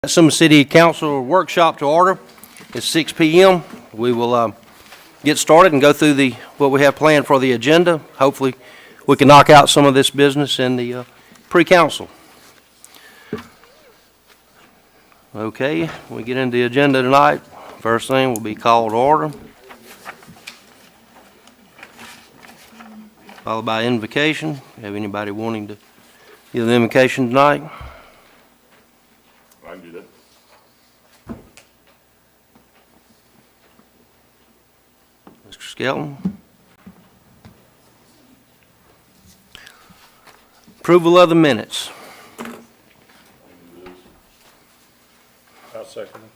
Satsuma City Council workshop to order. It's 6 p.m. We will get started and go through what we have planned for the agenda. Hopefully, we can knock out some of this business in the pre-council. Okay, we get into the agenda tonight. First thing will be call to order, followed by invocation. Have anybody wanting to give the invocation tonight? I can do that. Mr. Skelton. Approval of the minutes. I'll second it.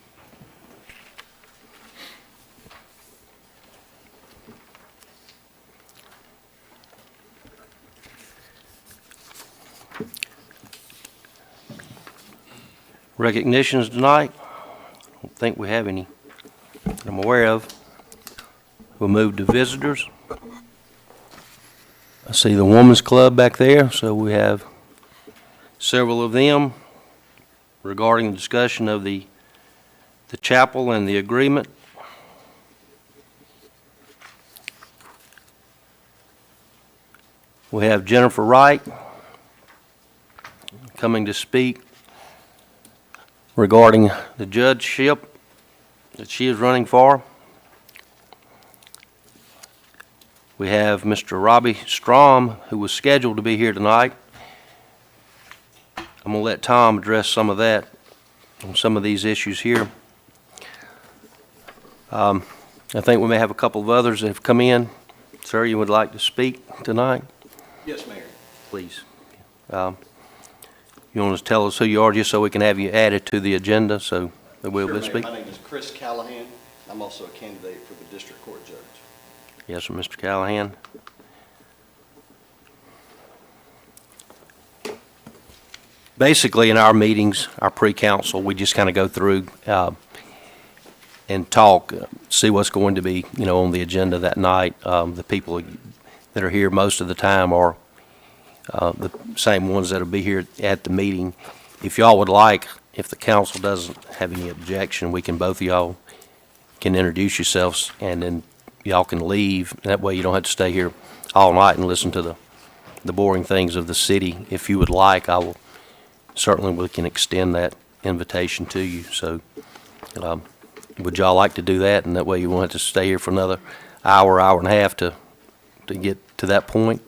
Recognitions tonight. I don't think we have any that I'm aware of. We'll move to visitors. I see the Women's Club back there, so we have several of them regarding the discussion of the chapel and the agreement. We have Jennifer Wright coming to speak regarding the judgeship that she is running for. We have Mr. Robbie Strom, who was scheduled to be here tonight. I'm going to let Tom address some of that on some of these issues here. I think we may have a couple of others that have come in. Sir, you would like to speak tonight? Yes, Mayor. Please. You want to tell us who you are just so we can have you added to the agenda so that we'll be able to speak? My name is Chris Callahan. I'm also a candidate for the district court judge. Yes, sir, Mr. Callahan. Basically, in our meetings, our pre-council, we just kind of go through and talk, see what's going to be, on the agenda that night. The people that are here most of the time are the same ones that'll be here at the meeting. If y'all would like, if the council doesn't have any objection, we can, both of y'all can introduce yourselves and then y'all can leave. That way you don't have to stay here all night and listen to the boring things of the city. If you would like, we can extend that invitation to you. So would y'all like to do that? And that way you won't have to stay here for another hour and a half to get to that point?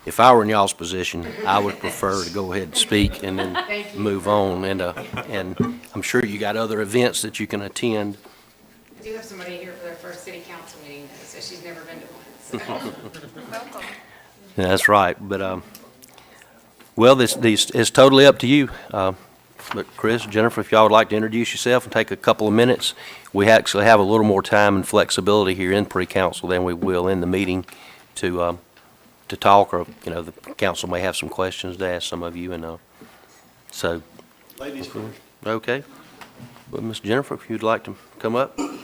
If I were in y'all's position, I would prefer to go ahead and speak and then move on. And I'm sure you got other events that you can attend. I do have somebody here for their first city council meeting, so she's never been to one. So. Welcome. Yeah, that's right. But, it's totally up to you. But Chris, Jennifer, if y'all would like to introduce yourself and take a couple of minutes, we actually have a little more time and flexibility here in pre-council than we will in the meeting to talk, or the council may have some questions to ask some of you, and so. Ladies first. Okay. Well, Ms. Jennifer, if you'd like to come up. I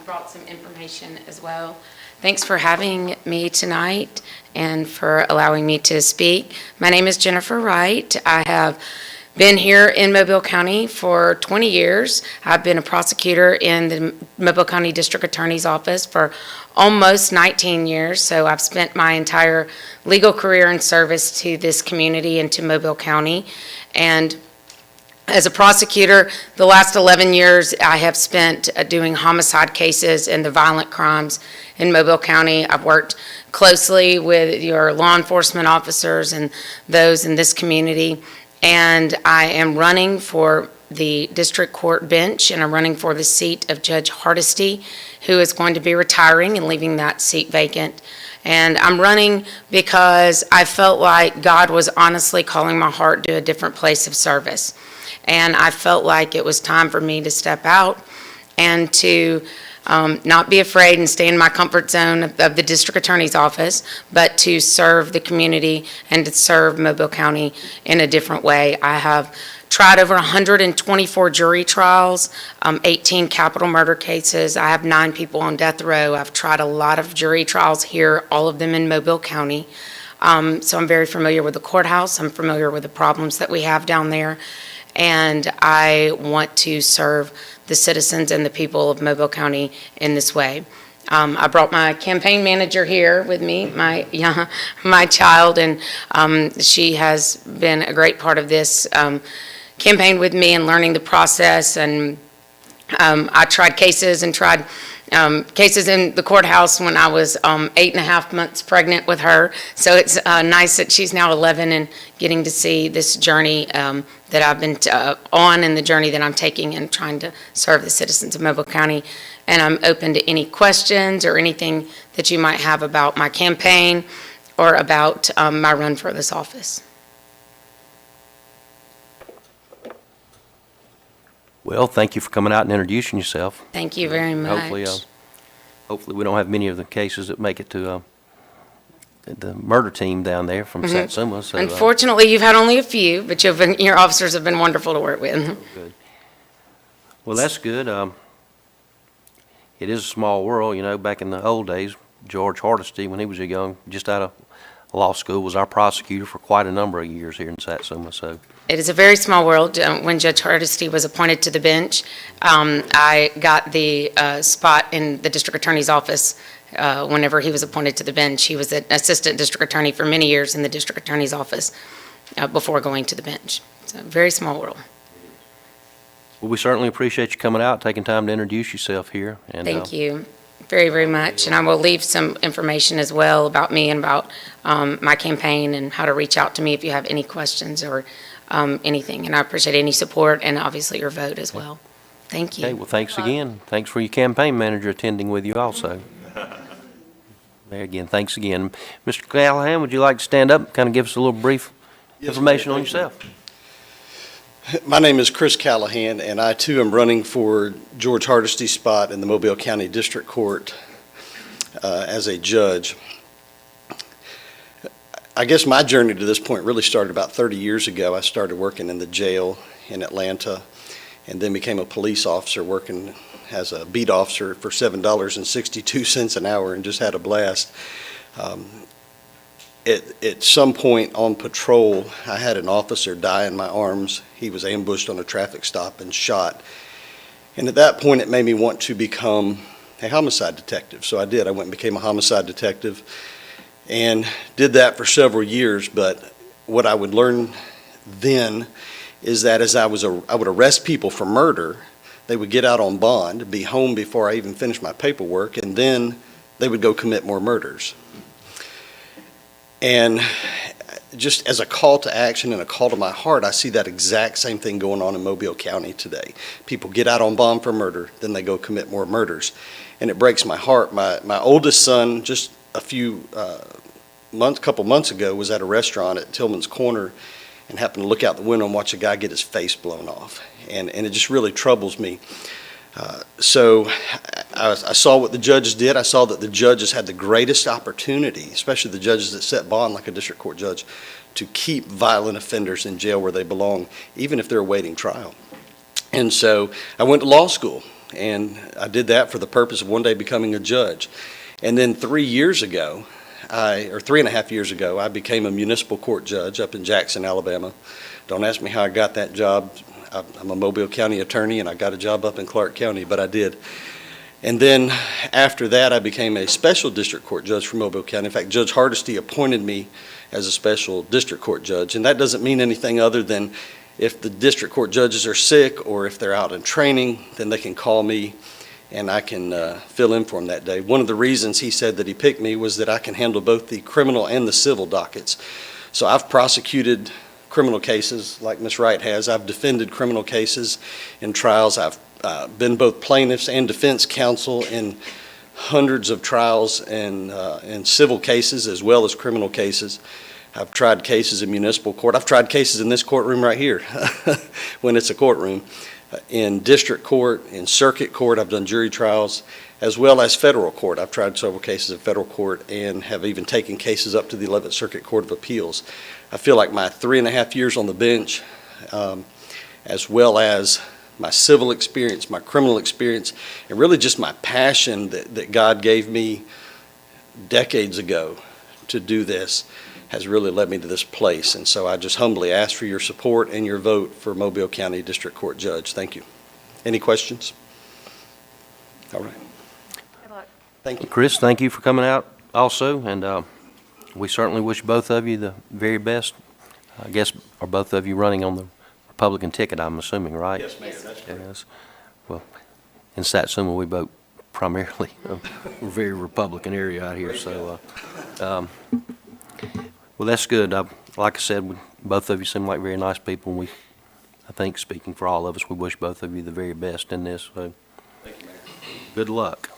brought some information as well. Thanks for having me tonight and for allowing me to speak. My name is Jennifer Wright. I have been here in Mobile County for 20 years. I've been a prosecutor in the Mobile County District Attorney's Office for almost 19 years, so I've spent my entire legal career in service to this community and to Mobile County. And as a prosecutor, the last 11 years I have spent doing homicide cases and the violent crimes in Mobile County. I've worked closely with your law enforcement officers and those in this community. And I am running for the district court bench, and I'm running for the seat of Judge Hardesty, who is going to be retiring and leaving that seat vacant. And I'm running because I felt like God was honestly calling my heart to a different place of service. And I felt like it was time for me to step out and to not be afraid and stay in my comfort zone of the district attorney's office, but to serve the community and to serve Mobile County in a different way. I have tried over 124 jury trials, 18 capital murder cases. I have 9 people on death row. I've tried a lot of jury trials here, all of them in Mobile County. So I'm very familiar with the courthouse. I'm familiar with the problems that we have down there. And I want to serve the citizens and the people of Mobile County in this way. I brought my campaign manager here with me, my child, and she has been a great part of this campaign with me and learning the process. And I tried cases in the courthouse when I was 8.5 months pregnant with her. So it's nice that she's now 11 and getting to see this journey that I've been on, and the journey that I'm taking and trying to serve the citizens of Mobile County. And I'm open to any questions or anything that you might have about my campaign or about my run for this office. Well, thank you for coming out and introducing yourself. Thank you very much. Hopefully we don't have many of the cases that make it to the murder team down there from Satsuma. So, Unfortunately, you've had only a few, but your officers have been wonderful to work with. good. Well, that's good. It is a small world, you know. Back in the old days, George Hardesty, when he was young, just out of law school, was our prosecutor for quite a number of years here in Satsuma. So It is a very small world. When Judge Hardesty was appointed to the bench, I got the spot in the district attorney's office whenever he was appointed to the bench. He was an assistant district attorney for many years in the district attorney's office before going to the bench. It's a very small world. well, we certainly appreciate you coming out, taking time to introduce yourself here. And, Thank you very, very much. And I will leave some information as well about me and about my campaign and how to reach out to me if you have any questions or anything. And I appreciate any support and obviously your vote as well. Thank you. Okay, well, thanks again. Thanks for your campaign manager attending with you also. There again, thanks again. Mr. Callahan, would you like to stand up and kind of give us a little brief information on yourself? My name is Chris Callahan, and I too am running for George Hardesty's spot in the Mobile County District Court as a judge. I guess my journey to this point really started about 30 years ago. I started working in the jail in Atlanta and then became a police officer working as a beat officer for $7.62 an hour and just had a blast. At some point on patrol, I had an officer die in my arms. He was ambushed on a traffic stop and shot. And at that point, it made me want to become a homicide detective. So I did. I went and became a homicide detective and did that for several years. But what I would learn then is that as I would arrest people for murder, they would get out on bond, be home before I even finished my paperwork, and then they would go commit more murders. And just as a call to action and a call to my heart, I see that exact same thing going on in Mobile County today. People get out on bond for murder, then they go commit more murders. And it breaks my heart. My oldest son, just a couple months ago, was at a restaurant at Tillman's Corner and happened to look out the window and watch a guy get his face blown off. And it just really troubles me. So I saw what the judges did. I saw that the judges had the greatest opportunity, especially the judges that set bond like a district court judge, to keep violent offenders in jail where they belong, even if they're awaiting trial. And so I went to law school, and I did that for the purpose of one day becoming a judge. And then 3 years ago, or 3.5 years ago, I became a municipal court judge up in Jackson, Alabama. Don't ask me how I got that job. I'm a Mobile County attorney, and I got a job up in Clark County, but I did. And then after that, I became a special district court judge for Mobile County. In fact, Judge Hardesty appointed me as a special district court judge, and that doesn't mean anything other than if the district court judges are sick or if they're out in training, then they can call me and I can fill in for them that day. One of the reasons he said that he picked me was that I can handle both the criminal and the civil dockets. So I've prosecuted criminal cases like Ms. Wright has. I've defended criminal cases in trials. I've been both plaintiffs and defense counsel in hundreds of trials and civil cases as well as criminal cases. I've tried cases in municipal court. I've tried cases in this courtroom right here when it's a courtroom. In district court, in circuit court, I've done jury trials, as well as federal court. I've tried several cases in federal court and have even taken cases up to the 11th Circuit Court of Appeals. I feel like my 3.5 years on the bench, as well as my civil experience, my criminal experience, and really just my passion that God gave me decades ago to do this, has really led me to this place. And so I just humbly ask for your support and your vote for Mobile County District Court Judge. Thank you. Any questions? All right. Good luck. Thank you. Chris, thank you for coming out also, and we certainly wish both of you the very best. I guess, are both of you running on the Republican ticket, I'm assuming, right? Yes, Mayor, that's correct. Yes. Well, in Satsuma, we vote primarily, we're a very Republican area out here, so, well, that's good. Like I said, both of you seem like very nice people, and I think, speaking for all of us, we wish both of you the very best in this, so Thank you, Mayor. good luck.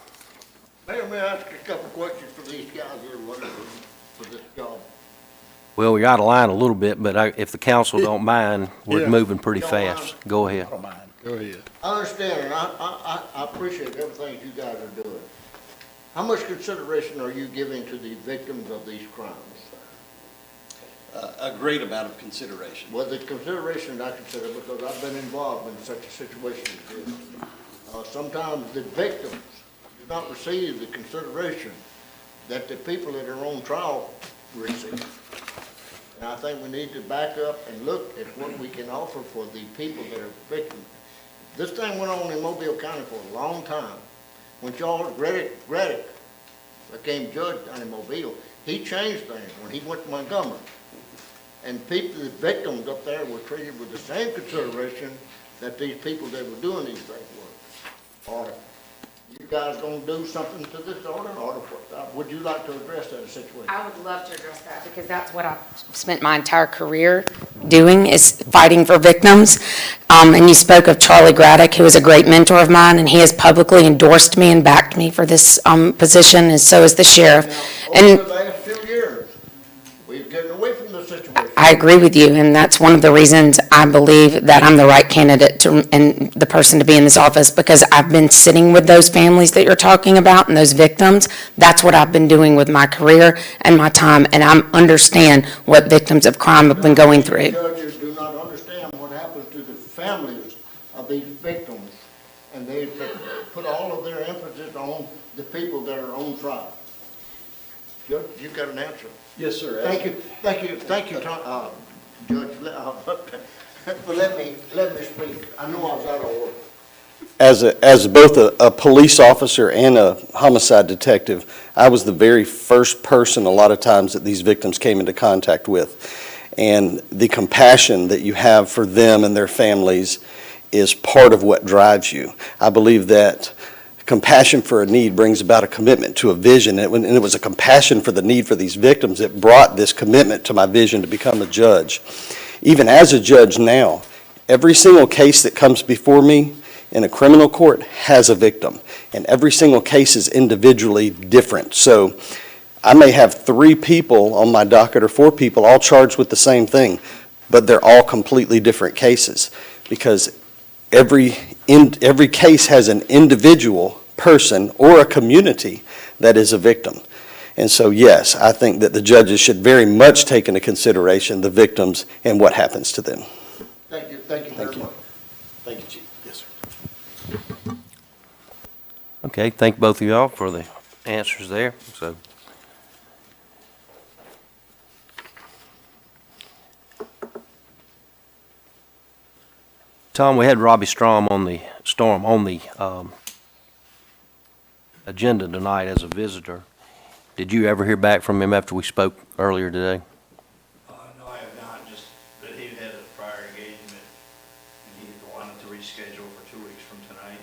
Mayor, may I ask a couple of questions for these guys here running for this job? Well, we're out of line a little bit, but if the council don't mind, we're Yeah. moving pretty Don't fast. mind. Go ahead. Don't mind. Go ahead. I understand, and I appreciate everything you guys are doing. How much consideration are you giving to the victims of these crimes? A great amount of consideration. Well, the consideration I consider, because I've been involved in such a situation as this. Sometimes the victims do not receive the consideration that the people that are on trial receive. And I think we need to back up and look at what we can offer for the people that are victims. This thing went on in Mobile County for a long time. When Charles Reddick became judge down in Mobile, he changed things when he went to Montgomery. And people, the victims up there were treated with the same consideration that these people that were doing these things were. Are you guys gonna do something to this order, or would you like to address that situation? I would love to address that because that's what I've spent my entire career doing, is fighting for victims. And you spoke of Charlie Graddick, who was a great mentor of mine, and he has publicly endorsed me and backed me for this position, and so has the sheriff. Now, And over the last few years, we've gotten away from the situation. I agree with you, and that's one of the reasons I believe that I'm the right candidate and the person to be in this office, because I've been sitting with those families that you're talking about and those victims. That's what I've been doing with my career and my time, and I understand what victims of crime have been going through. Judges do not understand what happens to the families of these victims, and they put all of their emphasis on the people that are on trial. Judge, you got an answer? Yes, sir. Thank you, Judge, but let me speak. I know I was out of order. As both a police officer and a homicide detective, I was the very first person a lot of times that these victims came into contact with. And the compassion that you have for them and their families is part of what drives you. I believe that compassion for a need brings about a commitment to a vision, and it was a compassion for the need for these victims that brought this commitment to my vision to become a judge. Even as a judge now, every single case that comes before me in a criminal court has a victim, and every single case is individually different. So I may have 3 people on my docket or 4 people all charged with the same thing, but they're all completely different cases, because every case has an individual person or a community that is a victim. And so, yes, I think that the judges should very much take into consideration the victims and what happens to them. Thank you very much. Thank you, Chief. Yes, sir. Okay, thank both of y'all for the answers there, so. Tom, we had Robbie Storm on the agenda tonight as a visitor. Did you ever hear back from him after we spoke earlier today? No, I have not, just that he had a prior engagement, and he wanted to reschedule for 2 weeks from tonight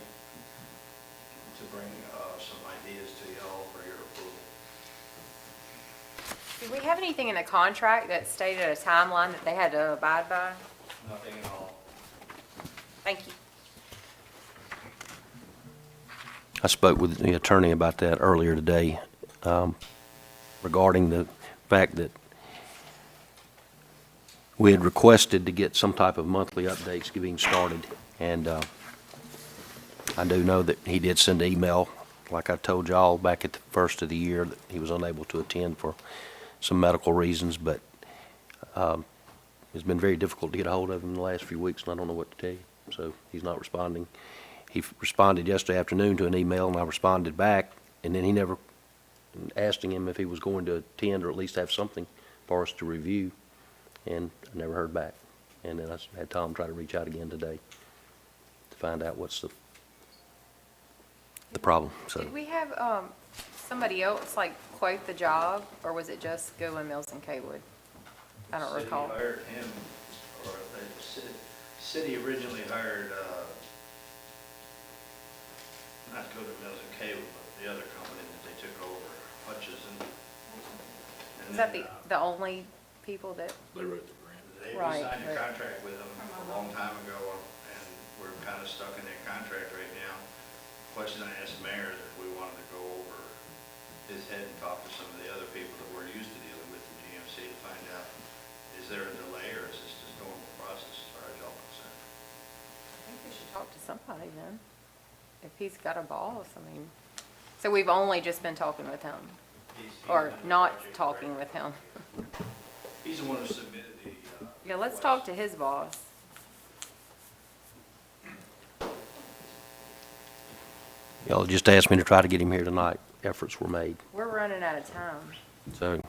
to bring some ideas to y'all for your approval. Did we have anything in the contract that stated a timeline that they had to abide by? Nothing at all. Thank you. I spoke with the attorney about that earlier today, regarding the fact that we had requested to get some type of monthly updates getting started, and I do know that he did send an email, like I told y'all back at the first of the year, that he was unable to attend for some medical reasons, but it's been very difficult to get a hold of him in the last few weeks, and I don't know what to tell you, so he's not responding. He responded yesterday afternoon to an email, and I responded back, and then he never, asking him if he was going to attend or at least have something for us to review, and I never heard back. And then I had Tom try to reach out again today to find out what's the problem, so. Did we have, somebody else like quote the job, or was it just Goodwin Mills and Kaywood? I don't recall. City hired him, or the city originally hired, not Golden Mills and Cable, but the other company that they took over, Hutchison. Is that the only people that, They wrote the grant. We Right, signed a but- contract with them a long time ago, and we're kind of stuck in that contract right now. Question I asked the mayor is if we wanted to go over his head and talk to some of the other people that we're used to dealing with in GMC to find out, is there a delay or is this just normal process as far as y'all concerned? I think we should talk to somebody then, if he's got a boss, I mean. So we've only just been talking with him, He's or done the not project talking right. with him. He's the one who submitted the. Yeah, let's talk to his boss. Y'all just asked me to try to get him here tonight. Efforts were made, We're running out of time. so.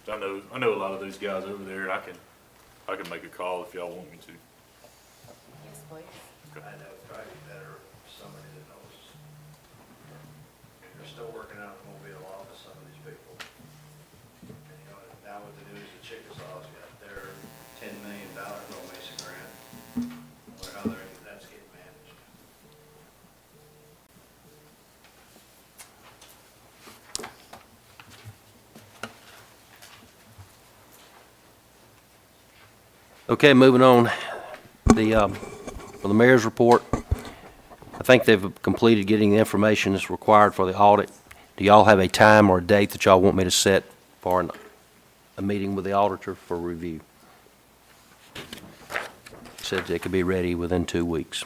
I know a lot of those guys over there, and I can make a call if y'all want me to. Yes, please. I know it's probably better if somebody that knows. They're still working out in the mobile office, some of these people. And you know, now what they do is the Chickasaws got their $10 million no Mason grant. Or how that's getting managed. Okay, moving on. For the mayor's report, I think they've completed getting the information that's required for the audit. Do y'all have a time or a date that y'all want me to set for a meeting with the auditor for review? Said they could be ready within 2 weeks.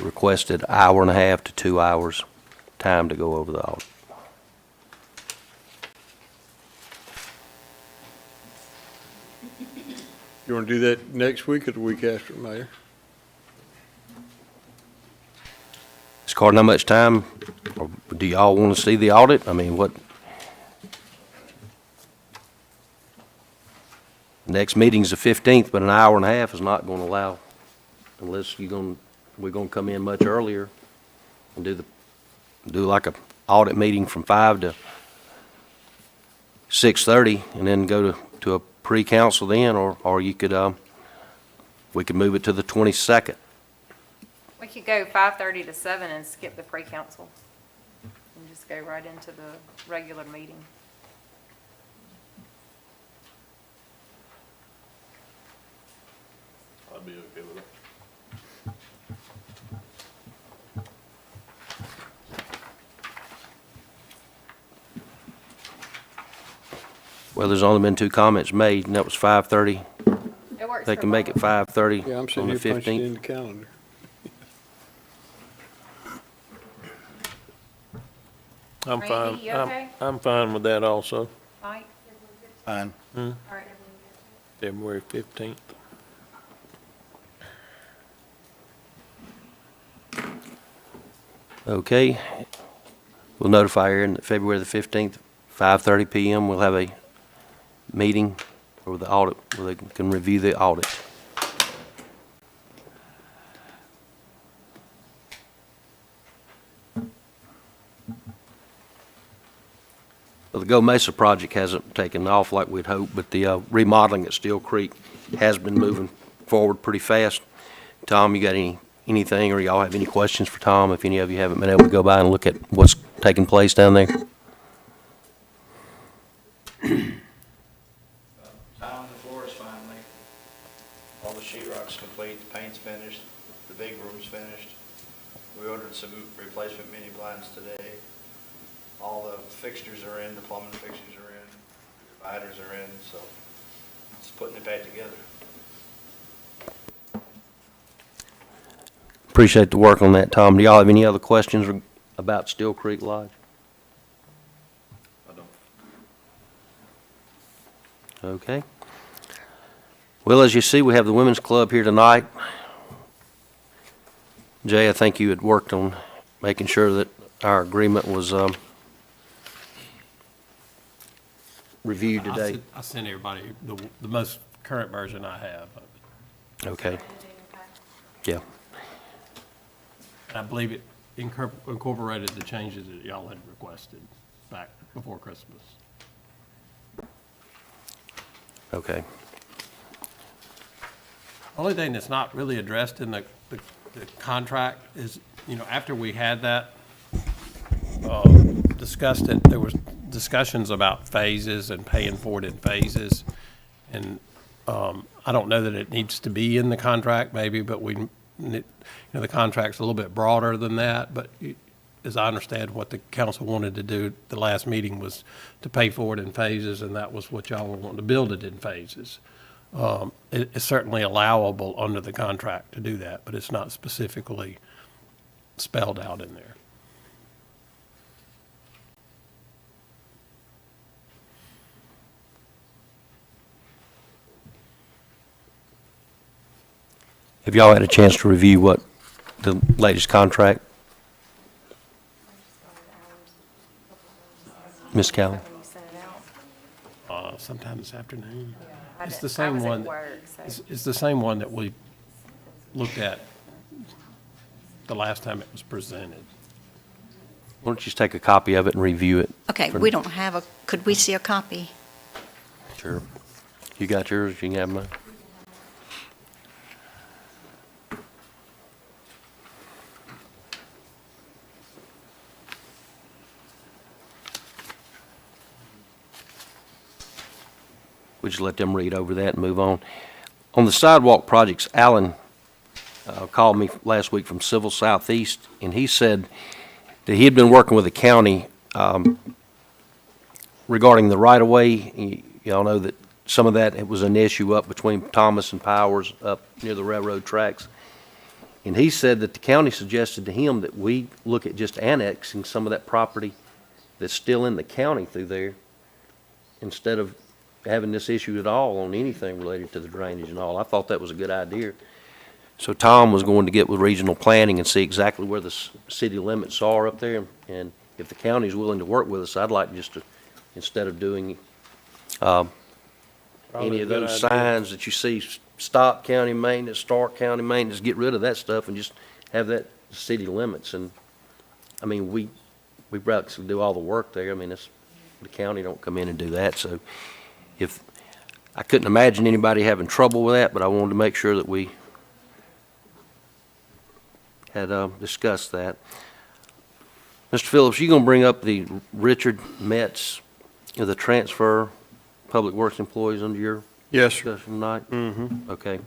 Requested hour and a half to 2 hours time to go over the audit. You want to do that next week or the week after, Mayor? Ms. Carden, how much time, or do y'all want to see the audit? I mean, what? Next meeting's the 15th, but an hour and a half is not going to allow, unless we're going to come in much earlier and do like a audit meeting from 5 to 6:30 and then go to a pre-council then, or you could, we could move it to the 22nd. We could go 5:30 to 7 and skip the pre-council. And just go right into the regular meeting. I'd be okay with it. Well, there's only been 2 comments made, and that was 5:30. It works They for can make it both. 5:30 Yeah, I'm on sitting the here punching 15th. in the calendar. I'm Randy, fine. you okay? I'm fine with that also, Mike? Fine. All right. February 15th. Okay. We'll notify Aaron that February the 15th, 5:30 PM, we'll have a meeting for the audit, where they can review the audit. Well, the Go Mesa project hasn't taken off like we'd hoped, but the remodeling at Steel Creek has been moving forward pretty fast. Tom, you got anything, or y'all have any questions for Tom, if any of you haven't been able to go by and look at what's taking place down there? Tile on the floor is finally, all the sheet rock's complete, the paint's finished, the big room's finished. We ordered some replacement mini blinds today. All the fixtures are in, the plumbing fixtures are in, the dividers are in, so just putting it back together. Appreciate the work on that, Tom. Do y'all have any other questions about Steel Creek Lodge? I don't. Okay. Well, as you see, we have the Women's Club here tonight. Jay, I think you had worked on making sure that our agreement was reviewed today? I sent everybody the most current version I have of it. Okay. Yeah. And I believe it incorporated the changes that y'all had requested back before Christmas. Okay. Only thing that's not really addressed in the contract is, after we had that, discussed it, there was discussions about phases and paying for it in phases. And, I don't know that it needs to be in the contract maybe, but the contract's a little bit broader than that. But as I understand what the council wanted to do at the last meeting was to pay for it in phases, and that was what y'all were wanting to build it in phases. It's certainly allowable under the contract to do that, but it's not specifically spelled out in there. Have y'all had a chance to review what the latest contract? Ms. Callen? Sometime this afternoon. I It's didn't- the same I was at one. work, so- It's the same one that we looked at the last time it was presented. Why don't you just take a copy of it and review it? Okay, For- we don't have could we see a copy? Sure. You got yours, you can have mine. We just let them read over that and move on. On the sidewalk projects, Alan called me last week from Civil Southeast, and he said that he had been working with the county regarding the right-of-way. Y'all know that some of that, it was an issue up between Thomas and Powers up near the railroad tracks. And he said that the county suggested to him that we look at just annexing some of that property that's still in the county through there instead of having this issue at all on anything related to the drainage and all. I thought that was a good idea. So Tom was going to get with regional planning and see exactly where the city limits are up there. And if the county's willing to work with us, I'd like just to, instead of doing Probably any a of good those idea. signs that you see, stop county maintenance, start county maintenance, get rid of that stuff and just have that city limits. And, I mean, we practically do all the work there. I mean, the county don't come in and do that. So I couldn't imagine anybody having trouble with that, but I wanted to make sure that we had discussed that. Mr. Phillips, you gonna bring up the Richard Metz, the transfer public works employees under your Yes, sir. discussion tonight? Mm-hmm. Okay.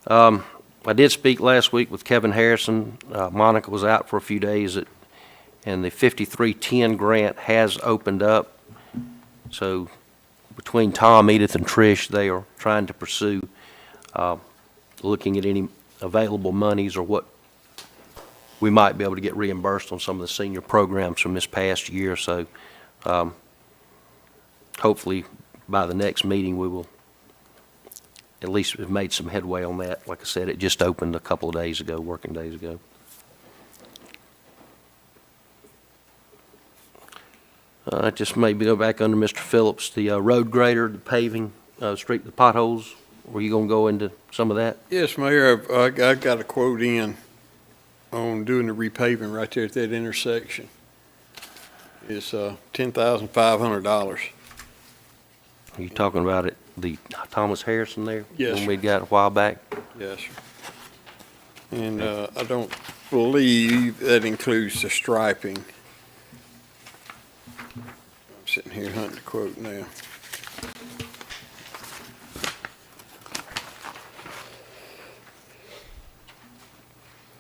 I did speak last week with Kevin Harrison. Monica was out for a few days, and the 5310 grant has opened up. So between Tom, Edith, and Trish, they are trying to pursue looking at any available monies or what we might be able to get reimbursed on some of the senior programs from this past year. So hopefully by the next meeting, we will at least have made some headway on that. Like I said, it just opened a couple of days ago, working days ago. Just maybe go back under Mr. Phillips, the road grader, the paving, street, the potholes. Were you gonna go into some of that? Yes, Mayor, I got a quote in on doing the repaving right there at that intersection. It's $10,500. Are you talking about it, the Thomas Harrison there? Yes, One sir. we got a while back? Yes, sir. And I don't believe that includes the striping. I'm sitting here hunting the quote now.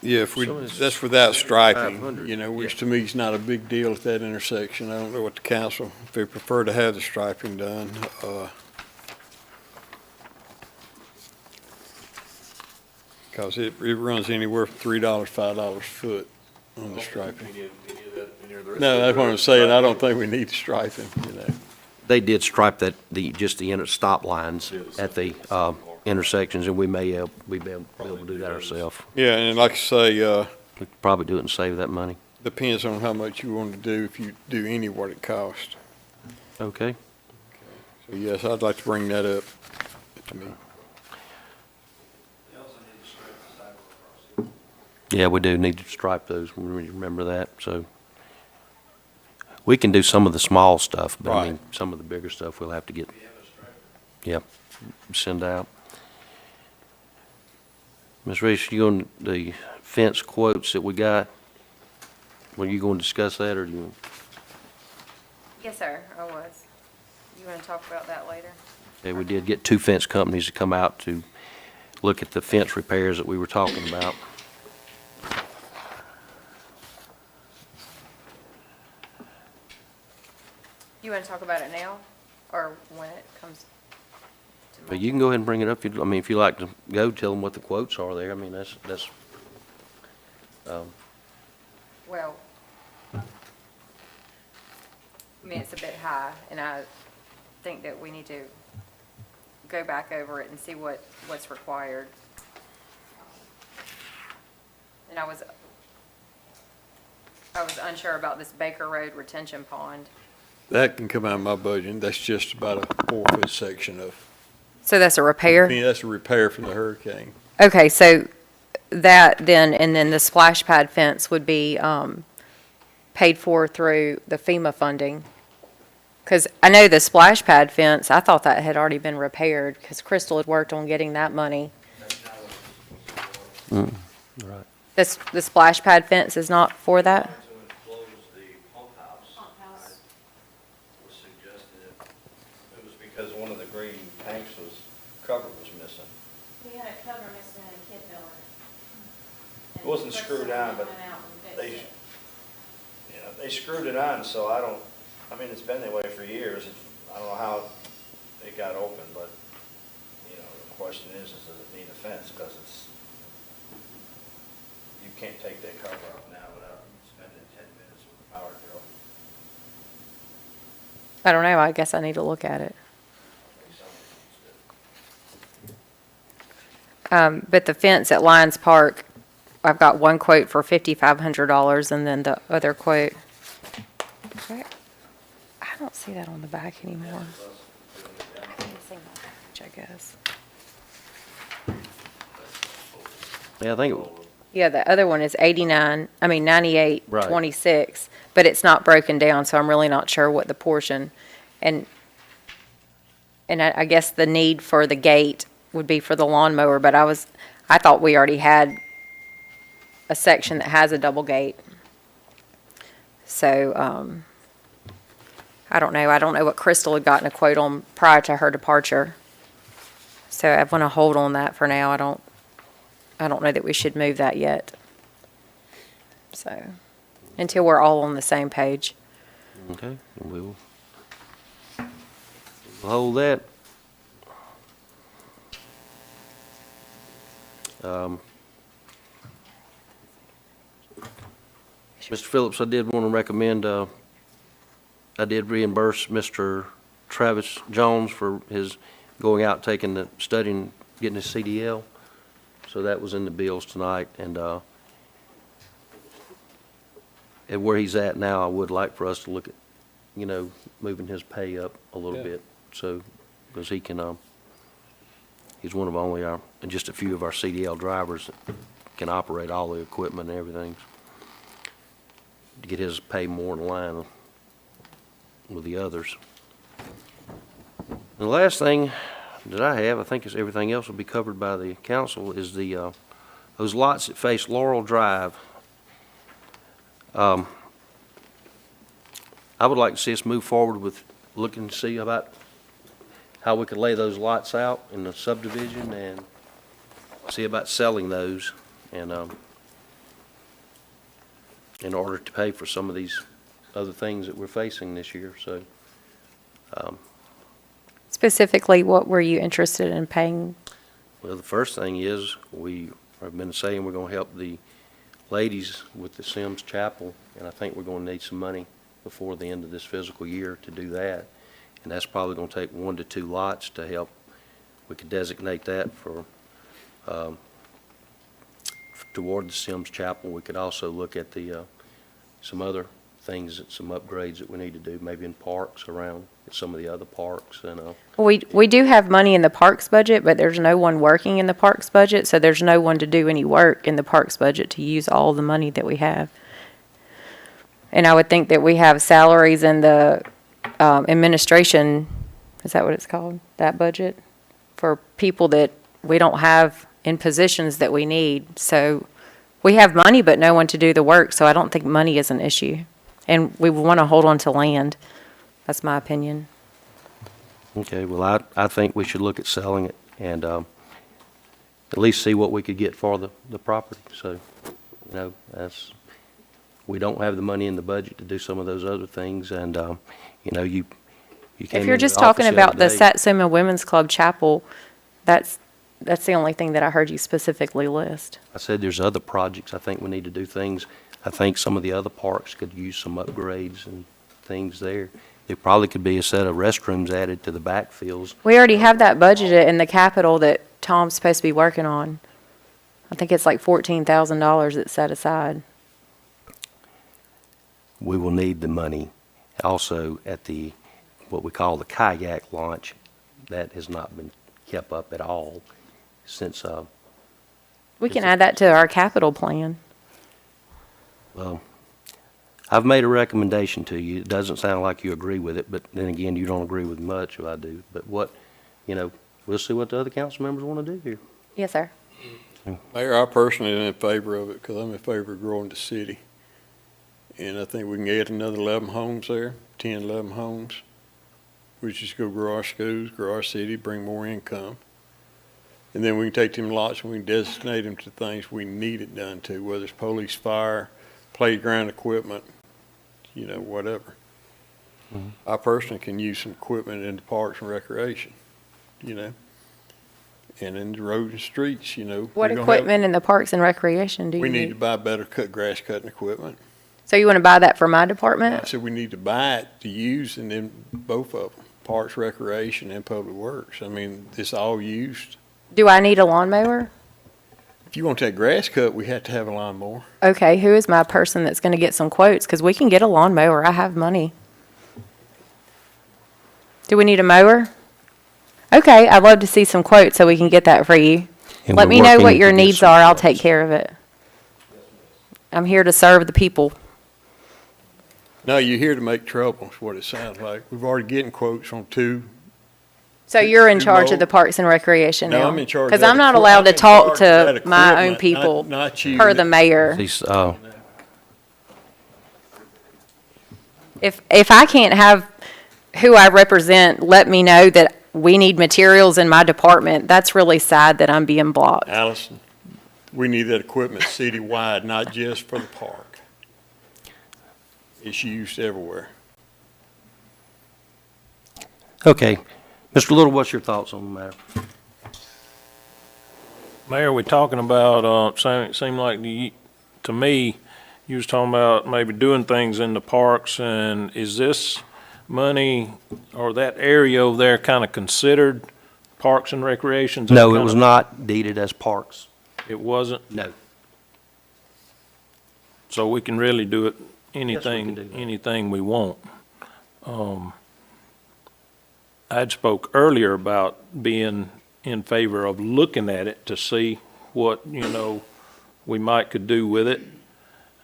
Yeah, if we, So it's that's without striping, 500, you know, which yeah. to me is not a big deal at that intersection. I don't know what the council, if they prefer to have the striping done. Because it runs anywhere from $3, $5 a foot on the striping. No, that's what I'm saying. I don't think we need the striping, you know. They did stripe that, just the stop lines at the intersections, and we may be able to do that ourselves. Yeah, and like I say, We could probably do it and save that money. depends on how much you want to do, if you do any what it costs. Okay. Yes, I'd like to bring that up. I mean, Yeah, we do need to stripe those, remember that, so. We can do some of the small stuff, but I mean, Right. some of the bigger stuff we'll have to get, yeah, send out. Ms. Reese, you on the fence quotes that we got? Were you going to discuss that, or do you? Yes, sir, I was. You want to talk about that later? Okay, we did get 2 fence companies to come out to look at the fence repairs that we were talking about. You want to talk about it now, or when it comes to? But you can go ahead and bring it up. I mean, if you like to go, tell them what the quotes are there. I mean, that's, Well, I mean, it's a bit high, and I think that we need to go back over it and see what's required. And I was unsure about this Baker Road retention pond. that can come out of my budget. That's just about a 4-foot section of, So that's a I repair? mean, that's a repair from the hurricane. Okay, so that then, and then the splash pad fence would be paid for through the FEMA funding? Because I know the splash pad fence, I thought that had already been repaired, because Crystal had worked on getting that money. right. The splash pad fence is not for that? To enclose the pump house. Was suggested, it was because one of the green tanks cover was missing. We had a cover missing in a kid building. It wasn't screwed on, but they, they screwed it on, so I mean, it's been that way for years. I don't know how it got open, but, the question is does it need a fence? Because you can't take that cover off now without spending 10 minutes with a power drill. I don't know, I guess I need to look at it. But the fence at Lions Park, I've got one quote for $5,500, and then the other quote. I don't see that on the back anymore. I guess. Yeah, I think, Yeah, the other one is 98.26, Right. but it's not broken down, so I'm really not sure what the portion. And I guess the need for the gate would be for the lawnmower, but I thought we already had a section that has a double gate. So, I don't know. I don't know what Crystal had gotten a quote on prior to her departure. So I want to hold on that for now. I don't know that we should move that yet. So, until we're all on the same page. okay, and we'll hold that. Mr. Phillips, I did want to recommend, I did reimburse Mr. Travis Jones for his going out, taking the study and getting his CDL. So that was in the bills tonight, and at where he's at now, I would like for us to look at, moving his pay up a little Yeah. bit, so, because he can, he's one of only just a few of our CDL drivers that can operate all the equipment and everything. To get his pay more in line with the others. And the last thing that I have, I think is everything else will be covered by the council, is the, those lots that face Laurel Drive. I would like to see us move forward with looking to see about how we could lay those lots out in the subdivision and see about selling those, and, in order to pay for some of these other things that we're facing this year, so. Specifically, what were you interested in paying? Well, the first thing is, we have been saying we're gonna help the ladies with the Sims Chapel, and I think we're gonna need some money before the end of this fiscal year to do that. And that's probably gonna take 1 to 2 lots to help. We could designate that for, toward the Sims Chapel. We could also look at the, some other things, some upgrades that we need to do, maybe in parks around some of the other parks, and, We do have money in the parks budget, but there's no one working in the parks budget, so there's no one to do any work in the parks budget to use all the money that we have. And I would think that we have salaries in the administration, is that what it's called, that budget? For people that we don't have in positions that we need. So we have money, but no one to do the work, so I don't think money is an issue. And we want to hold on to land. That's my opinion. okay, well, I think we should look at selling it and at least see what we could get for the property. So, we don't have the money in the budget to do some of those other things, and, you came If you're into just the office talking about other the day. Satsuma Women's Club Chapel, that's the only thing that I heard you specifically list. I said there's other projects, I think we need to do things. I think some of the other parks could use some upgrades and things there. There probably could be a set of restrooms added to the backfields. We already have that budgeted in the capital that Tom's supposed to be working on. I think it's like $14,000 that's set aside. We will need the money also at what we call the kayak launch. That has not been kept up at all since, We can add that to our capital plan. well, I've made a recommendation to you. It doesn't sound like you agree with it, but then again, you don't agree with much, I do. But we'll see what the other council members want to do here. Yes, sir. Mayor, I personally am in favor of it because I'm in favor of growing the city. And I think we can add another 11 homes there, 10, 11 homes. We just go grow our schools, grow our city, bring more income. And then we can take them lots and we can designate them to things we need it done to, whether it's police, fire, playground equipment, whatever. I personally can use some equipment in the parks and recreation, and in the roads and streets, What equipment in the parks and recreation do you We need need? to buy better grass cutting equipment. So you want to buy that for my I department? said we need to buy it to use and then both of them, parks, recreation and public works. I mean, it's all used. Do I need a lawnmower? If you want that grass cut, we have to have a lawnmower. Okay, who is my person that's going to get some quotes? Because we can get a lawnmower. I have money. Do we need a mower? Okay, I'd love to see some quotes so we can get that for you. And Let we're me know what working your to get needs some are. I'll quotes. take care of it. I'm here to serve the people. No, you're here to make trouble, is what it sounds like. We've already getting quotes on 2. So you're in You charge mow- of the Parks and Recreation No, now? I'm in charge of Because that I'm not equip- allowed I'm to in talk charge of that to my own equipment, people not you. per the mayor. These, If I can't have who I represent let me know that we need materials in my department, that's really sad that I'm being blocked. Allison, we need that equipment citywide, not just for the park. It's used everywhere. okay. Mr. Little, what's your thoughts on the matter? Mayor, we talking about, seem like to me, you was talking about maybe doing things in the parks, and is this money or that area over there kind of considered parks and recreations? No, it was not deeded as parks. It wasn't? No. So we can really do it, Yes, we can do that. anything we want. I'd spoke earlier about being in favor of looking at it to see what, we might could do with it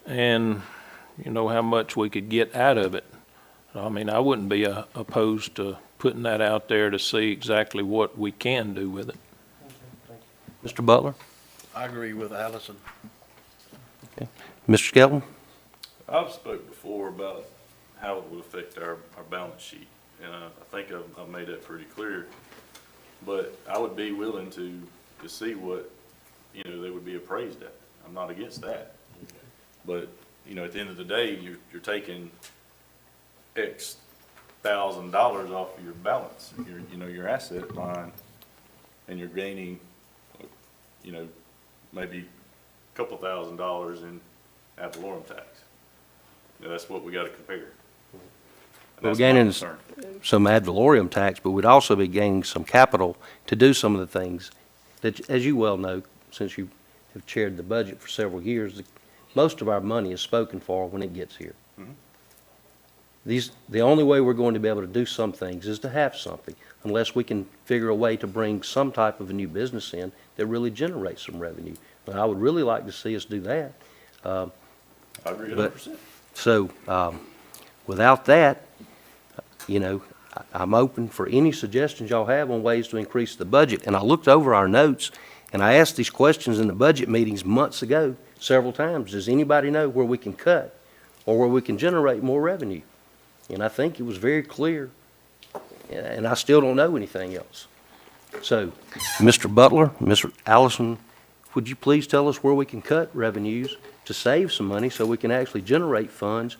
and, how much we could get out of it. I mean, I wouldn't be opposed to putting that out there to see exactly what we can do with it. Mr. Butler? I agree with Allison. Mr. Skelton? I've spoke before about how it would affect our balance sheet, and I think I've made that pretty clear. But I would be willing to see what, they would be appraised at. I'm not against that. But, at the end of the day, you're taking X $1,000 off of your balance, your asset line, and you're gaining, maybe a couple $1,000s in ad valorem tax. That's what we gotta compare. And We're that's my gaining concern. some ad valorem tax, but we'd also be gaining some capital to do some of the things that, as you well know, since you have chaired the budget for several years, most of our money is spoken for when it gets here. the only way we're going to be able to do some things is to have something, unless we can figure a way to bring some type of a new business in that really generates some revenue. But I would really like to see us do that. I agree But- 100%. So, without that, I'm open for any suggestions y'all have on ways to increase the budget. And I looked over our notes, and I asked these questions in the budget meetings months ago, several times. Does anybody know where we can cut or where we can generate more revenue? And I think it was very clear, and I still don't know anything else. So, Mr. Butler, Mr. Allison, would you please tell us where we can cut revenues to save some money so we can actually generate funds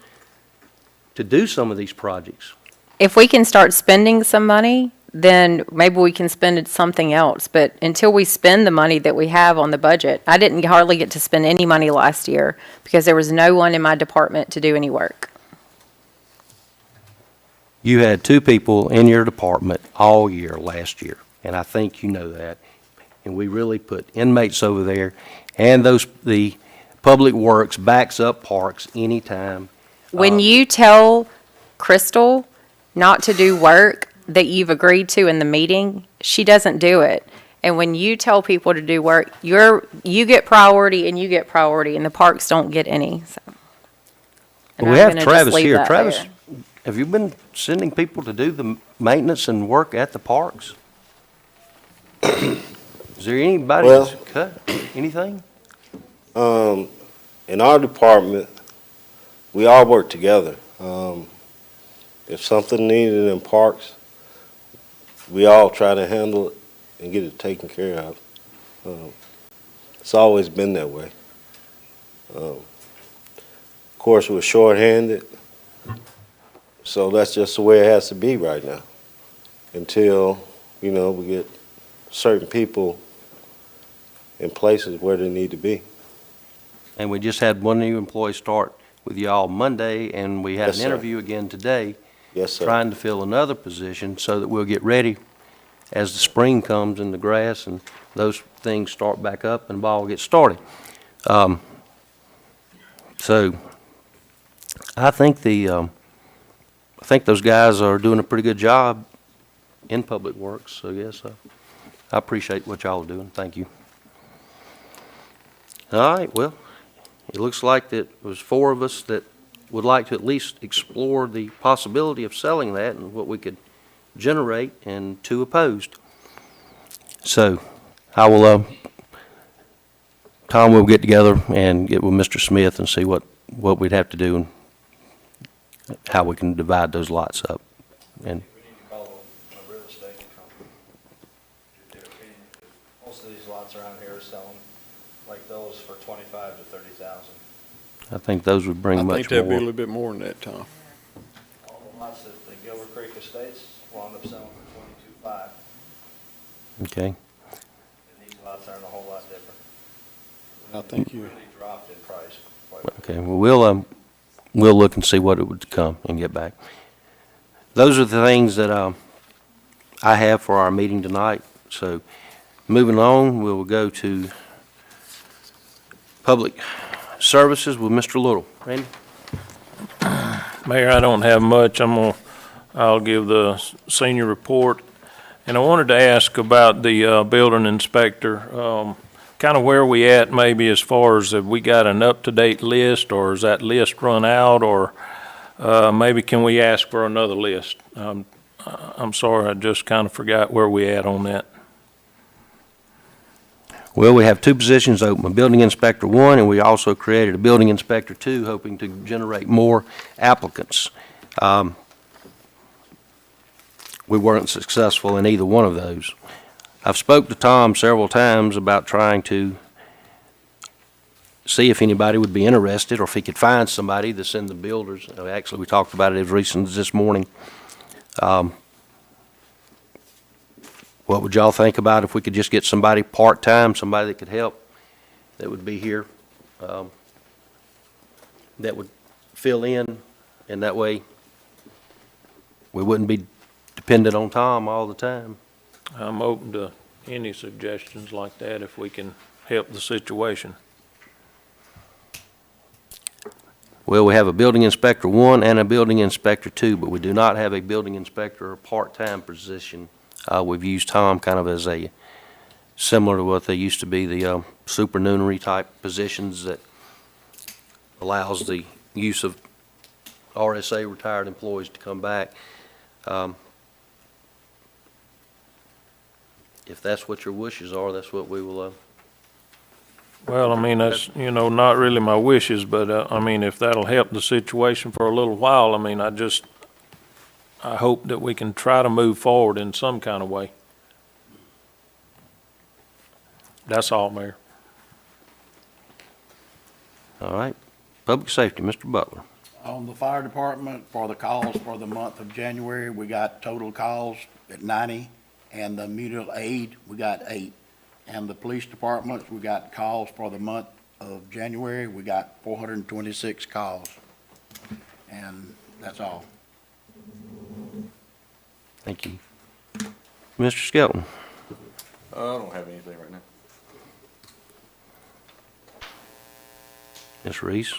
to do some of these projects? If we can start spending some money, then maybe we can spend it something else. But until we spend the money that we have on the budget, I didn't hardly get to spend any money last year because there was no one in my department to do any work. You had 2 people in your department all year last year, and I think you know that. And we really put inmates over there, and the Public Works backs up parks anytime. When you tell Crystal not to do work that you've agreed to in the meeting, she doesn't do it. And when you tell people to do work, you get priority and you get priority, and the parks don't get any, so. And We I'm have gonna just Travis leave here. that Travis, there. have you been sending people to do the maintenance and work at the parks? Is there anybody Well- that's cut anything? In our department, we all work together. If something needed in parks, we all try to handle it and get it taken care of. It's always been that way. Of course, we're shorthanded, so that's just the way it has to be right now. Until, we get certain people in places where they need to be. And we just had one new employee start with y'all Monday, and we had Yes, an sir. interview again today, Yes, sir. trying to fill another position so that we'll get ready as the spring comes and the grass and those things start back up and ball gets started. So I think those guys are doing a pretty good job in Public Works, so yes, I appreciate what y'all are doing. Thank you. All right, well, it looks like that was 4 of us that would like to at least explore the possibility of selling that and what we could generate, and 2 opposed. So I will, Tom will get together and get with Mr. Smith and see what we'd have to do and how we can divide those lots up. And We need to call a real estate company, get their opinion, 'cause most of these lots around here are selling like those for 25 to 30,000. I think those would bring I much think that'd be a more. little bit more than that, Tom. All the lots that the Gilbert Creek Estates will end up selling for 22.5, Okay. and these lots aren't a whole lot different. I think you, Really dropped in price quite a bit. Okay, well, we'll look and see what it would come and get back. Those are the things that I have for our meeting tonight. So moving on, we'll go to Public Services with Mr. Little. Randy? Mayor, I don't have much. I'll give the senior report. And I wanted to ask about the building inspector, kind of where we at maybe as far as have we got an up-to-date list, or is that list run out, or maybe can we ask for another list? I'm sorry, I just kind of forgot where we at on that. Well, we have 2 positions open, a building inspector 1, and we also created a building inspector 2, hoping to generate more applicants. We weren't successful in either one of those. I've spoke to Tom several times about trying to see if anybody would be interested, or if he could find somebody that's in the builders. Actually, we talked about it as recent as this morning. What would y'all think about if we could just get somebody part-time, somebody that could help, that would be here, that would fill in, and that way we wouldn't be dependent on Tom all the time? I'm open to any suggestions like that if we can help the situation. Well, we have a building inspector 1 and a building inspector 2, but we do not have a building inspector or part-time position. We've used Tom kind of as a, similar to what they used to be, the supernumerary type positions that allows the use of RSA retired employees to come back. If that's what your wishes are, that's what we will, Well, I mean, that's, not really my wishes, but, I mean, if that'll help the situation for a little while, I mean, I hope that we can try to move forward in some kind of way. That's all, Mayor. all right. Public safety, Mr. Butler. On the fire department, for the calls for the month of January, we got total calls at 90, and the mutual aid, we got 8. And the police department, we got calls for the month of January, we got 426 calls. And that's all. Thank you. Mr. Skelton. I don't have anything right now. Ms. Reese.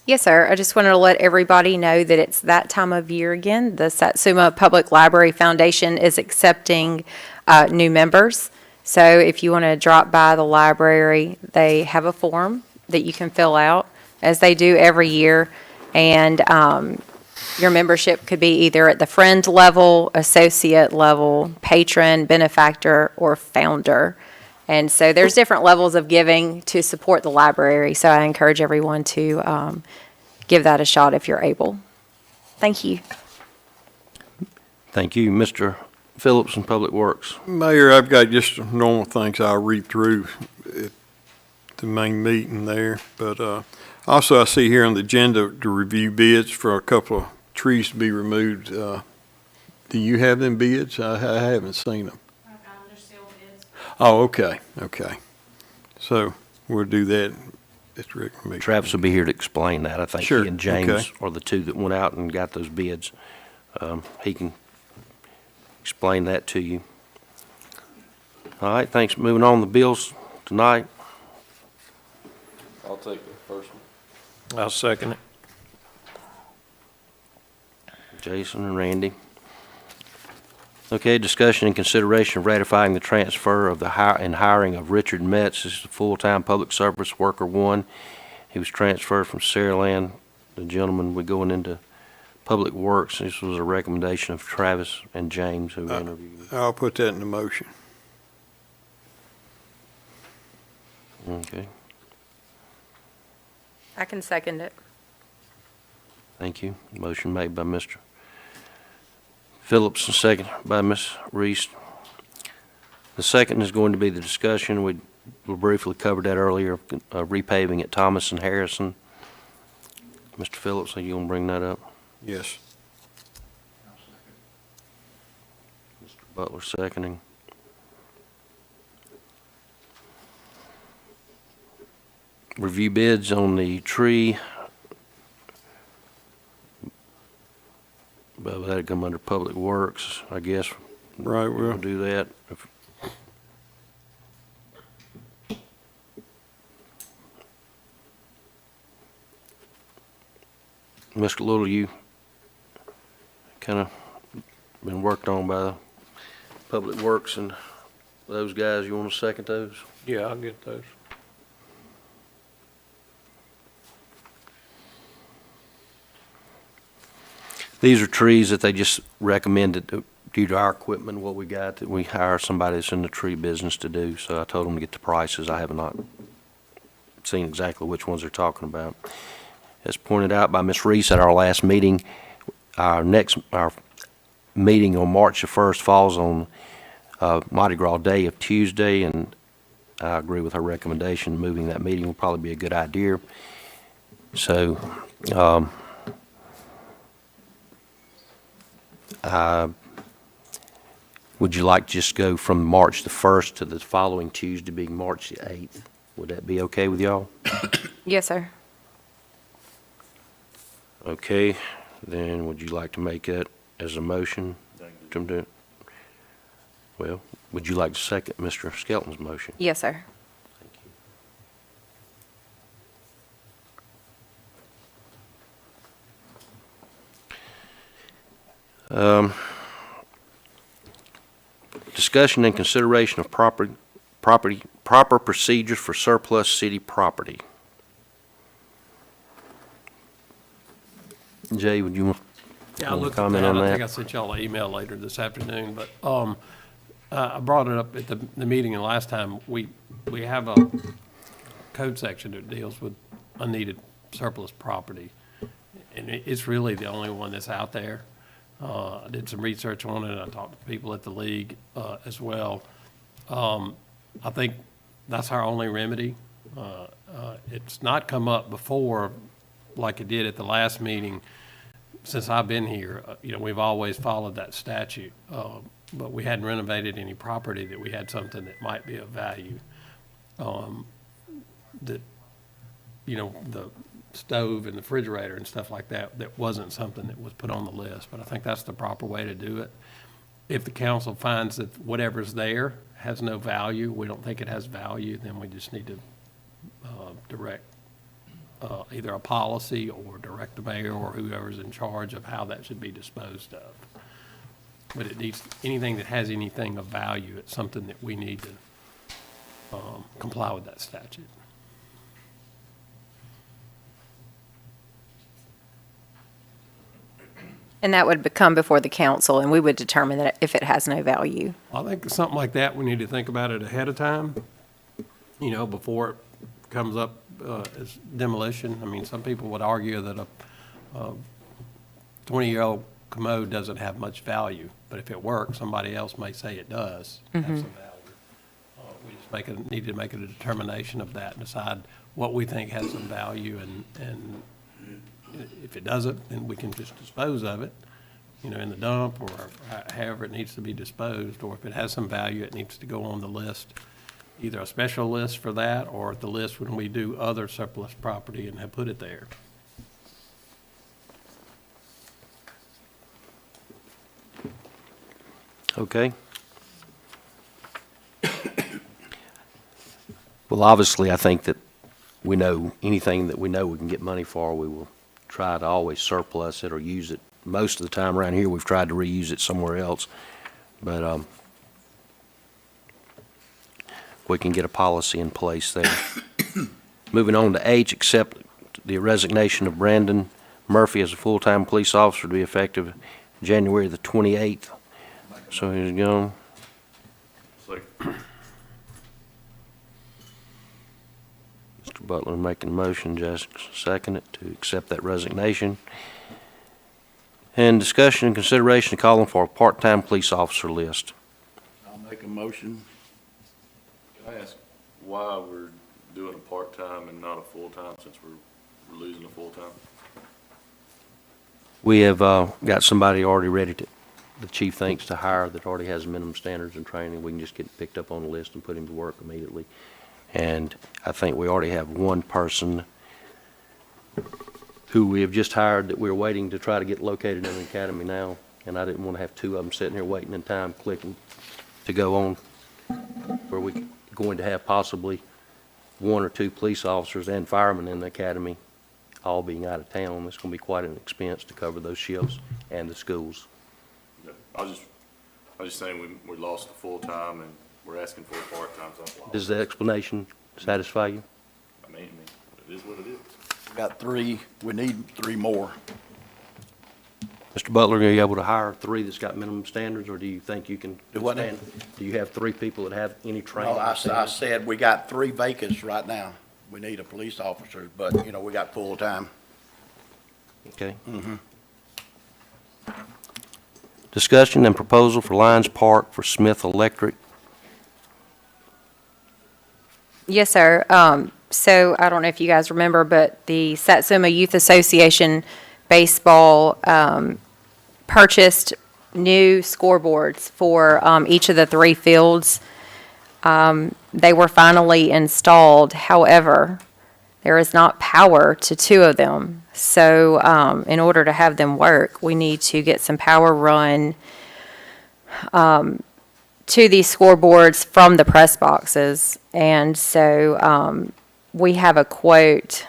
Yes, sir. I just wanted to let everybody know that it's that time of year again. The Satsuma Public Library Foundation is accepting new members. So if you want to drop by the library, they have a form that you can fill out, as they do every year. And your membership could be either at the friend level, associate level, patron, benefactor, or founder. And so there's different levels of giving to support the library. So I encourage everyone to give that a shot if you're able. Thank you. Thank you. Mr. Phillips in Public Works. Mayor, I've got just normal things I'll read through at the main meeting there. But also I see here on the agenda to review bids for a couple of trees to be removed. Do you have them bids? I haven't seen them. Oh, okay. So we'll do that at the regular meeting. Travis will be here to explain that. I think Sure, he and James okay. are the two that went out and got those bids. He can explain that to you. All right, thanks. Moving on, the bills tonight. I'll take the first one. I'll second it. Jason and Randy. Okay, discussion and consideration of ratifying the transfer of the hiring of Richard Metz as a full-time public service worker 1. He was transferred from Saraland. The gentleman, we're going into Public Works. This was a recommendation of Travis and James who interviewed. I'll put that in the motion. Okay, I can second it. thank you. Motion made by Mr. Phillips and second by Ms. Reese. The second is going to be the discussion. We briefly covered that earlier, repaving at Thomas and Harrison. Mr. Phillips, are you going to bring that up? Yes. Mr. Butler seconding. Review bids on the tree. But that'd come under Public Works, I guess. Right, We'll well, do that. Mr. Little, you kind of been worked on by the Public Works and those guys. You want to second those? Yeah, I'll get those. These are trees that they just recommended due to our equipment, what we got, that we hire somebody that's in the tree business to do. So I told them to get the prices. I have not seen exactly which ones they're talking about. As pointed out by Ms. Reese at our last meeting, our meeting on March the 1st falls on Mardi Gras Day of Tuesday, and I agree with her recommendation. Moving that meeting will probably be a good idea. So, would you like to just go from March the 1st to the following Tuesday being March the 8th? Would that be okay with y'all? Yes, sir. Okay, then would you like to make that as a motion? Well, would you like to second Mr. Skelton's motion? Yes, sir. Discussion and consideration of proper procedures for surplus city property. Jay, would you want Yeah, I Wanna looked at comment that. on I that? think I sent y'all an email later this afternoon, but I brought it up at the meeting, and last time, we have a code section that deals with unneeded surplus property, and it's really the only one that's out there. I did some research on it, and I talked to people at the league as well. I think that's our only remedy. It's not come up before like it did at the last meeting. Since I've been here, we've always followed that statute, but we hadn't renovated any property that we had something that might be of value. That, the stove and the refrigerator and stuff like that, that wasn't something that was put on the list, but I think that's the proper way to do it. If the council finds that whatever's there has no value, we don't think it has value, then we just need to direct either a policy or direct the mayor or whoever's in charge of how that should be disposed of. But it needs, anything that has anything of value, it's something that we need to comply with that statute. And that would come before the council, and we would determine that if it has no value. I think something like that, we need to think about it ahead of time, before it comes up as demolition. I mean, some people would argue that a 20-year-old commode doesn't have much value, but if it works, somebody else may say it does have some value. We just need to make a determination of that and decide what we think has some value, and if it doesn't, then we can just dispose of it, in the dump or however it needs to be disposed. Or if it has some value, it needs to go on the list, either a special list for that or the list when we do other surplus property and have put it there. Okay. Well, obviously, I think that we know anything that we know we can get money for, we will try to always surplus it or use it. Most of the time around here, we've tried to reuse it somewhere else. But we can get a policy in place there. Moving on to H, accept the resignation of Brandon Murphy as a full-time police officer to be effective January the 28th. So he's gone. Second. Mr. Butler making a motion, Jessica second it, to accept that resignation. And discussion and consideration of calling for a part-time police officer list. I'll make a motion. Can I ask why we're doing a part-time and not a full-time, since we're losing a full-time? We have got somebody already ready to, the chief thinks, to hire, that already has minimum standards and training. We can just get picked up on the list and put him to work immediately. And I think we already have one person who we have just hired that we're waiting to try to get located in the academy now. And I didn't want to have two of them sitting here waiting in time clicking to go on, where we're going to have possibly one or two police officers and firemen in the academy all being out of town. It's going to be quite an expense to cover those shifts and the schools. Yeah, I was just saying we lost a full-time and we're asking for a part-time, so I'm lost. Does the explanation satisfy you? I mean, it is what it is. We got three, we need three more. Mr. Butler, are you able to hire three that's got minimum standards, or do you think you can Do what now? stand? Do you have three people that have any training? No, I said we got three vacants right now. We need a police officer, but, we got full-time. Okay. Discussion and proposal for Lions Park for Smith Electric. Yes, sir. So I don't know if you guys remember, but the Satsuma Youth Association baseball purchased new scoreboards for each of the three fields. They were finally installed. However, there is not power to two of them. So in order to have them work, we need to get some power run to these scoreboards from the press boxes. And so we have a quote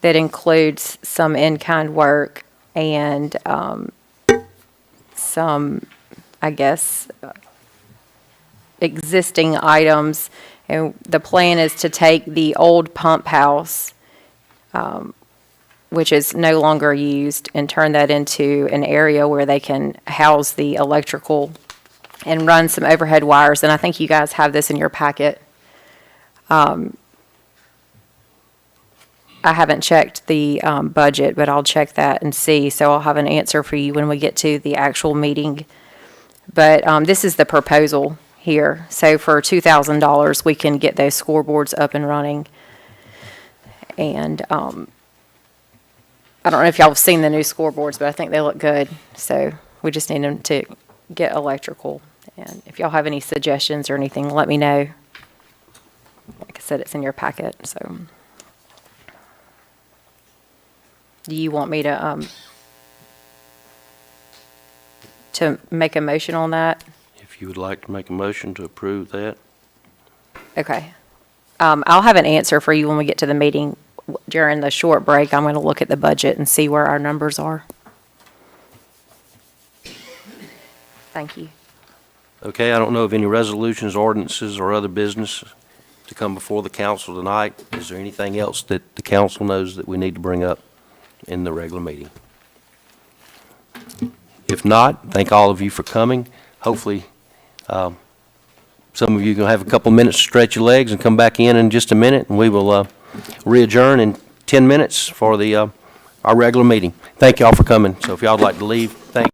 that includes some in-kind work and some, I guess, existing items. And the plan is to take the old pump house, which is no longer used, and turn that into an area where they can house the electrical and run some overhead wires. And I think you guys have this in your packet. I haven't checked the budget, but I'll check that and see. So I'll have an answer for you when we get to the actual meeting. But this is the proposal here. So for $2,000, we can get those scoreboards up and running. And I don't know if y'all have seen the new scoreboards, but I think they look good. So we just need them to get electrical. And if y'all have any suggestions or anything, let me know. Like I said, it's in your packet, so. Do you want me to make a motion on that? If you would like to make a motion to approve that. Okay. I'll have an answer for you when we get to the meeting. During the short break, I'm going to look at the budget and see where our numbers are. Thank you. Okay, I don't know of any resolutions, ordinances, or other business to come before the council tonight. Is there anything else that the council knows that we need to bring up in the regular meeting? If not, thank all of you for coming. Hopefully, some of you are going to have a couple minutes to stretch your legs and come back in just a minute, and we will re-adjourn in 10 minutes for our regular meeting. Thank you all for coming. So if y'all would like to leave, thank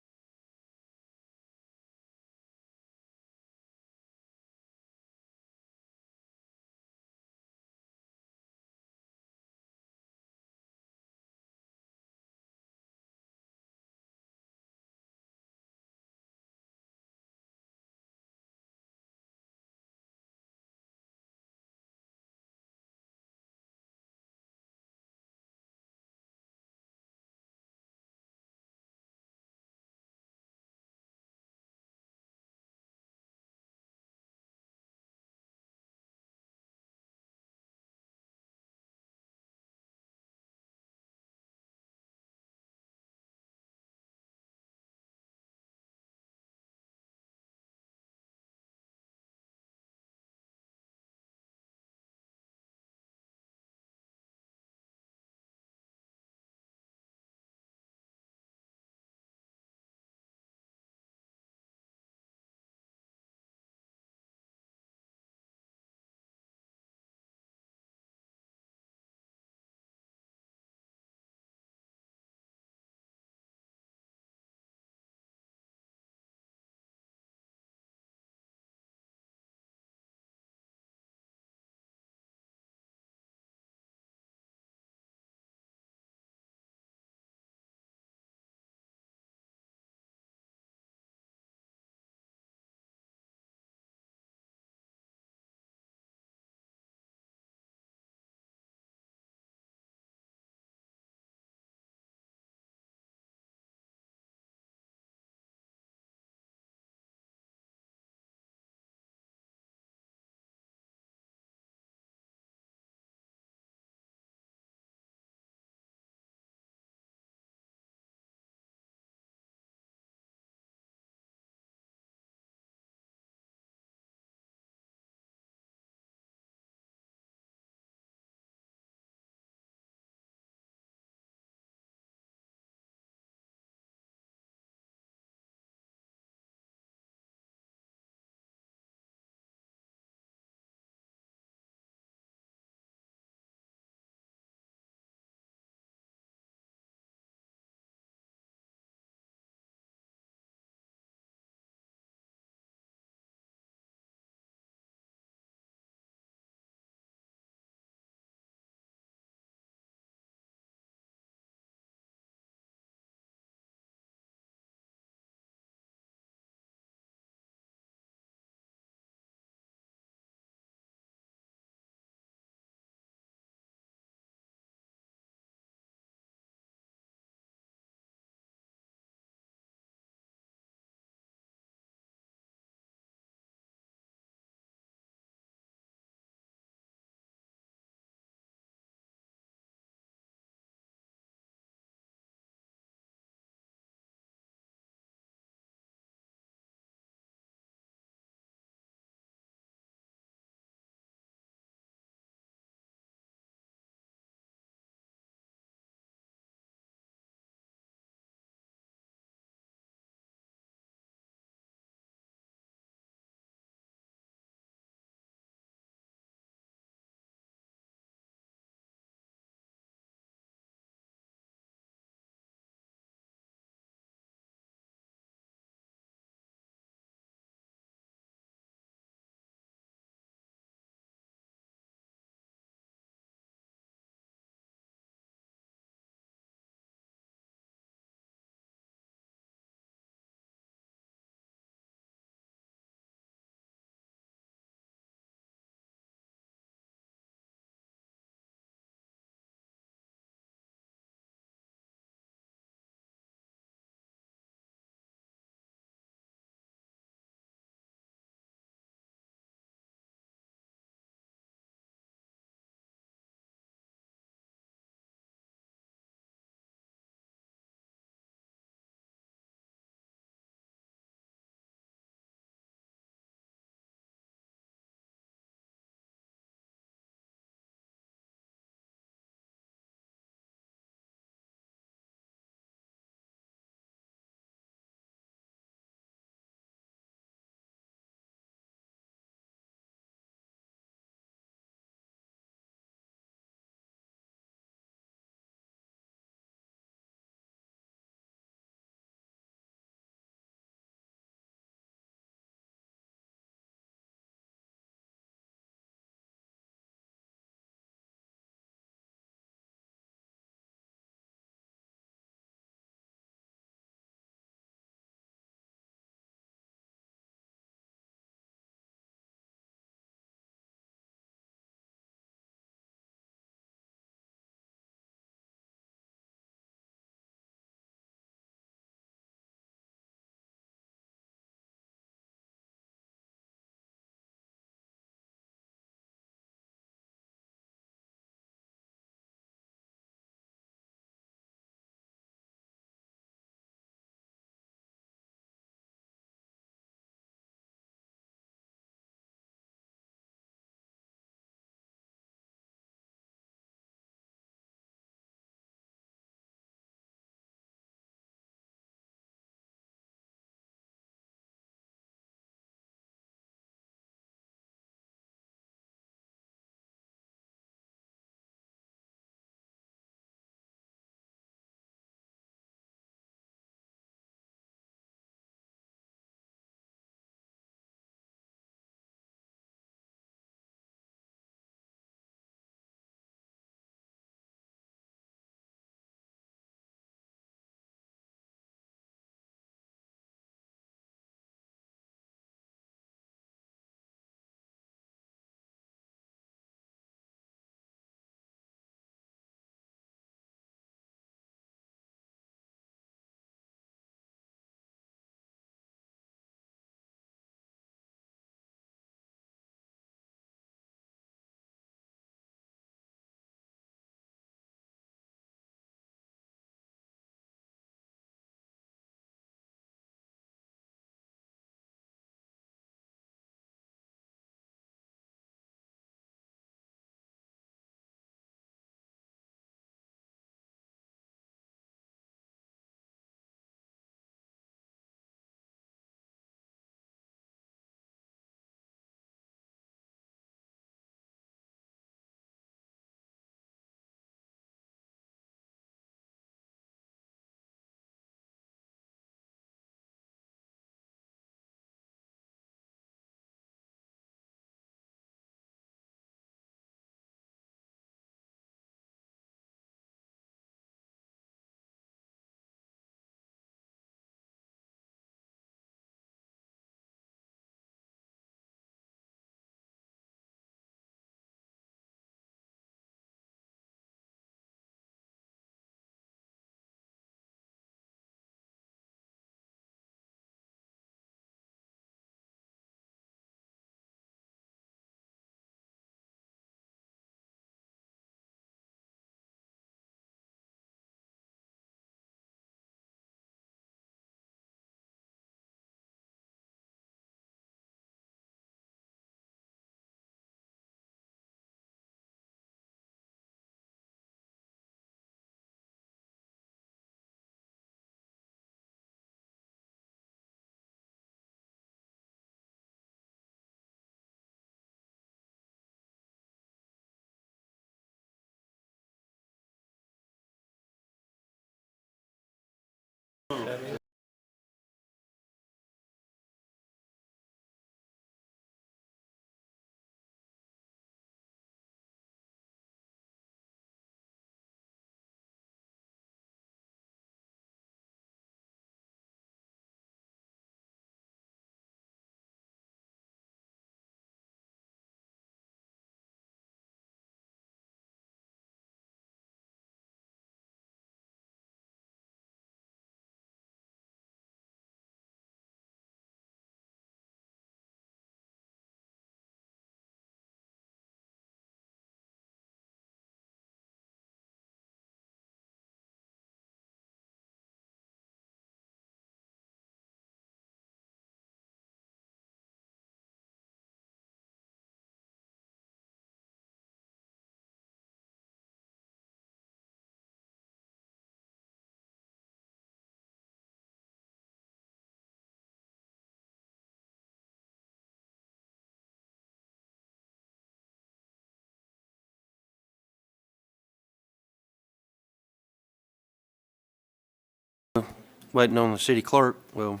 waiting on the city clerk, we'll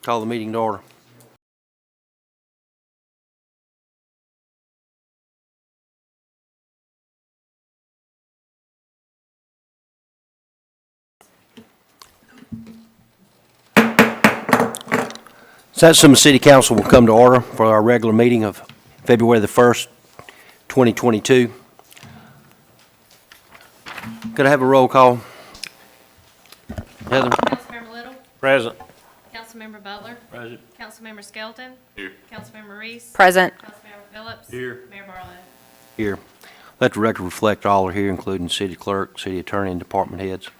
call the meeting to order. Satsuma City Council will come to order for our regular meeting of February the 1st, 2022. Could I have a roll call? Heather? Councilmember Little? Present. Councilmember Butler? Present. Councilmember Skelton? Here. Councilmember Reese? Present. Councilmember Phillips? Here. Mayor Barlow? Here. Let the record reflect all are here, including city clerk, city attorney, and department heads.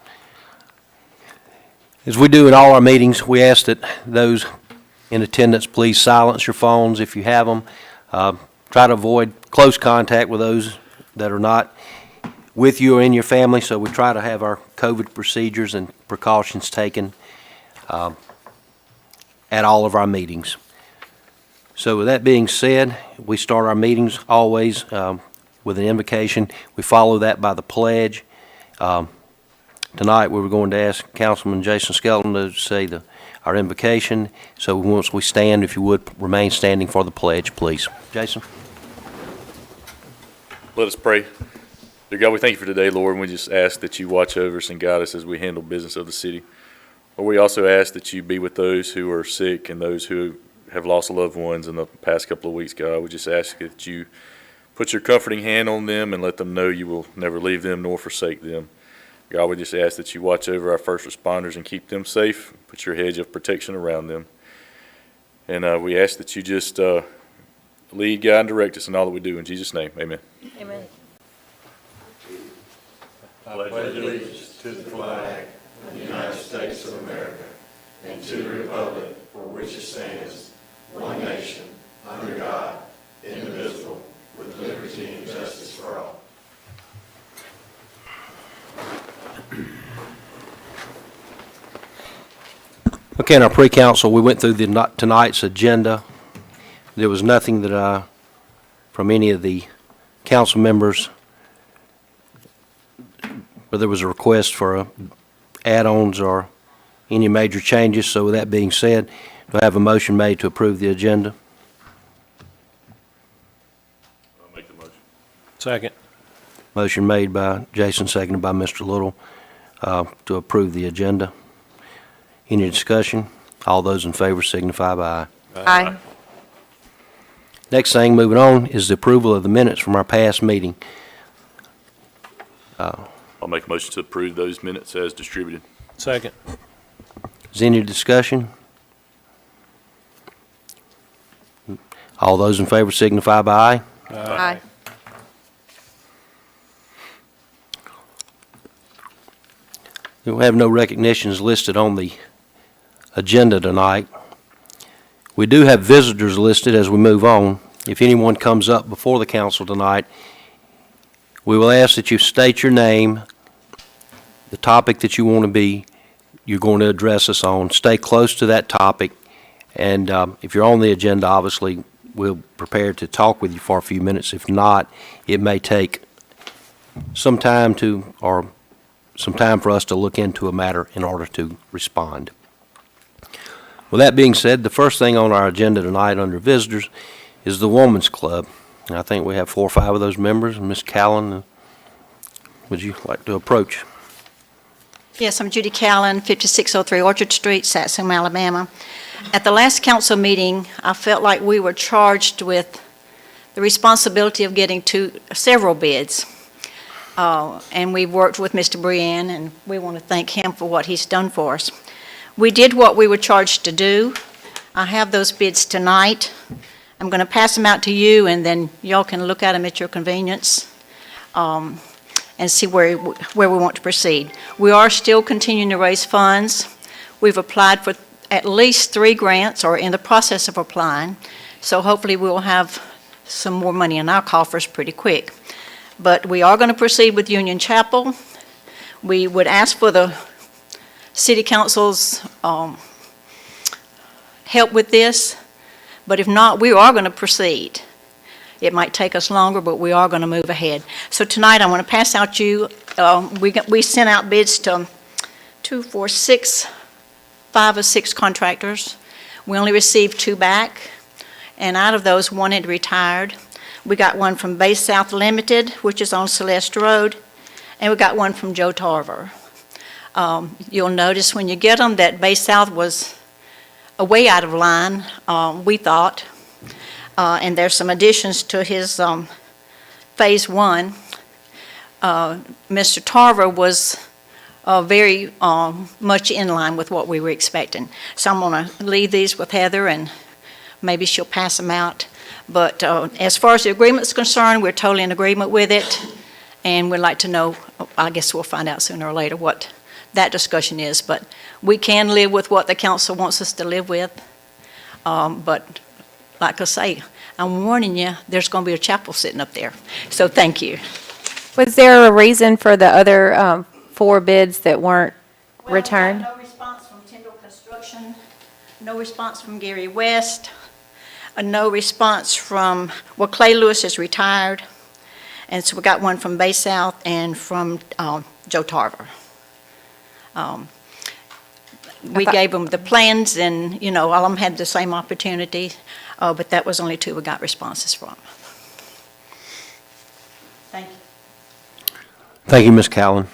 As we do in all our meetings, we ask that those in attendance please silence your phones if you have them. Try to avoid close contact with those that are not with you or in your family, so we try to have our COVID procedures and precautions taken at all of our meetings. So with that being said, we start our meetings always with an invocation. We follow that by the pledge. Tonight we were going to ask Councilman Jason Skelton to say our invocation. So once we stand, if you would, remain standing for the pledge, please. Jason? Let us pray. Dear God, we thank you for today, Lord, and we just ask that you watch over us and guide us as we handle business of the city. Lord, we also ask that you be with those who are sick and those who have lost loved ones in the past couple of weeks, God. We just ask that you put your comforting hand on them and let them know you will never leave them nor forsake them. God, we just ask that you watch over our first responders and keep them safe. Put your hedge of protection around them. And we ask that you just lead, guide, and direct us in all that we do. In Jesus' name, amen. Amen. Okay, in our pre-council, we went through tonight's agenda. There was nothing that from any of the council members, but there was a request for add-ons or any major changes. So with that being said, do I have a motion made to approve the agenda? I'll make the motion. Second. Motion made by Jason, seconded by Mr. Little, to approve the agenda. Any discussion? All those in favor signify by aye. Aye. Next thing, moving on, is the approval of the minutes from our past meeting. I'll make a motion to approve those minutes as distributed. Second. Is any discussion? All those in favor signify by aye. Aye. We have no recognitions listed on the agenda tonight. We do have visitors listed as we move on. If anyone comes up before the council tonight, we will ask that you state your name, the topic that you're going to address us on. Stay close to that topic, and if you're on the agenda, obviously, we'll prepare to talk with you for a few minutes. If not, it may take some time for us to look into a matter in order to respond. With that being said, the first thing on our agenda tonight under visitors is the Women's Club. And I think we have 4 or 5 of those members. Ms. Callan, would you like to approach? Yes, I'm Judy Callan, 5603 Orchard Street, Satsuma, Alabama. At the last council meeting, I felt like we were charged with the responsibility of getting several bids. And we worked with Mr. Brian, and we want to thank him for what he's done for us. We did what we were charged to do. I have those bids tonight. I'm going to pass them out to you, and then y'all can look at them at your convenience and see where we want to proceed. We are still continuing to raise funds. We've applied for at least 3 grants, or in the process of applying, so hopefully we'll have some more money in our coffers pretty quick. But we are going to proceed with Union Chapel. We would ask for the City Council's help with this, but if not, we are going to proceed. It might take us longer, but we are going to move ahead. So tonight, I want to pass out we sent out bids to 2, 4, 6 5 or 6 contractors. We only received 2 back, and out of those, 1 had retired. We got one from Bay South Limited, which is on Celeste Road, and we got one from Joe Tarver. You'll notice when you get them that Bay South was way out of line, we thought, and there's some additions to his Phase 1. Mr. Tarver was very much in line with what we were expecting. So I'm going to leave these with Heather, and maybe she'll pass them out. But as far as the agreement's concerned, we're totally in agreement with it, and we'd like to know, I guess we'll find out sooner or later what that discussion is. But we can live with what the council wants us to live with. But like I say, I'm warning you, there's going to be a chapel sitting up there. So thank you. Was there a reason for the other 4 bids that weren't returned? No response from Tyndall Construction, no response from Gary West, no response from, well, Clay Lewis is retired, and so we got one from Bay South and from Joe Tarver. We gave them the plans, and, you know, all of them had the same opportunity, but that was only 2 we got responses from. Thank you. Thank you, Ms. Callen.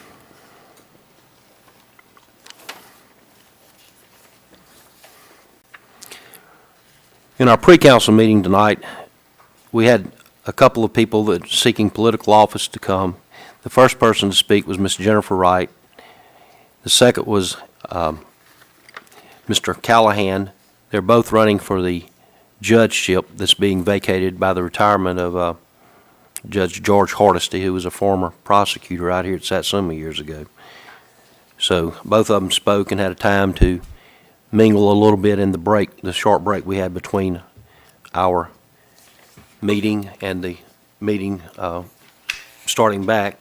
In our pre-council meeting tonight, we had a couple of people that seeking political office to come. The first person to speak was Ms. Jennifer Wright. The second was Mr. Callahan. They're both running for the judgeship that's being vacated by the retirement of Judge George Hardesty, who was a former prosecutor out here at Satsuma years ago. So both of them spoke and had a time to mingle a little bit in the break, the short break we had between our meeting and the meeting starting back.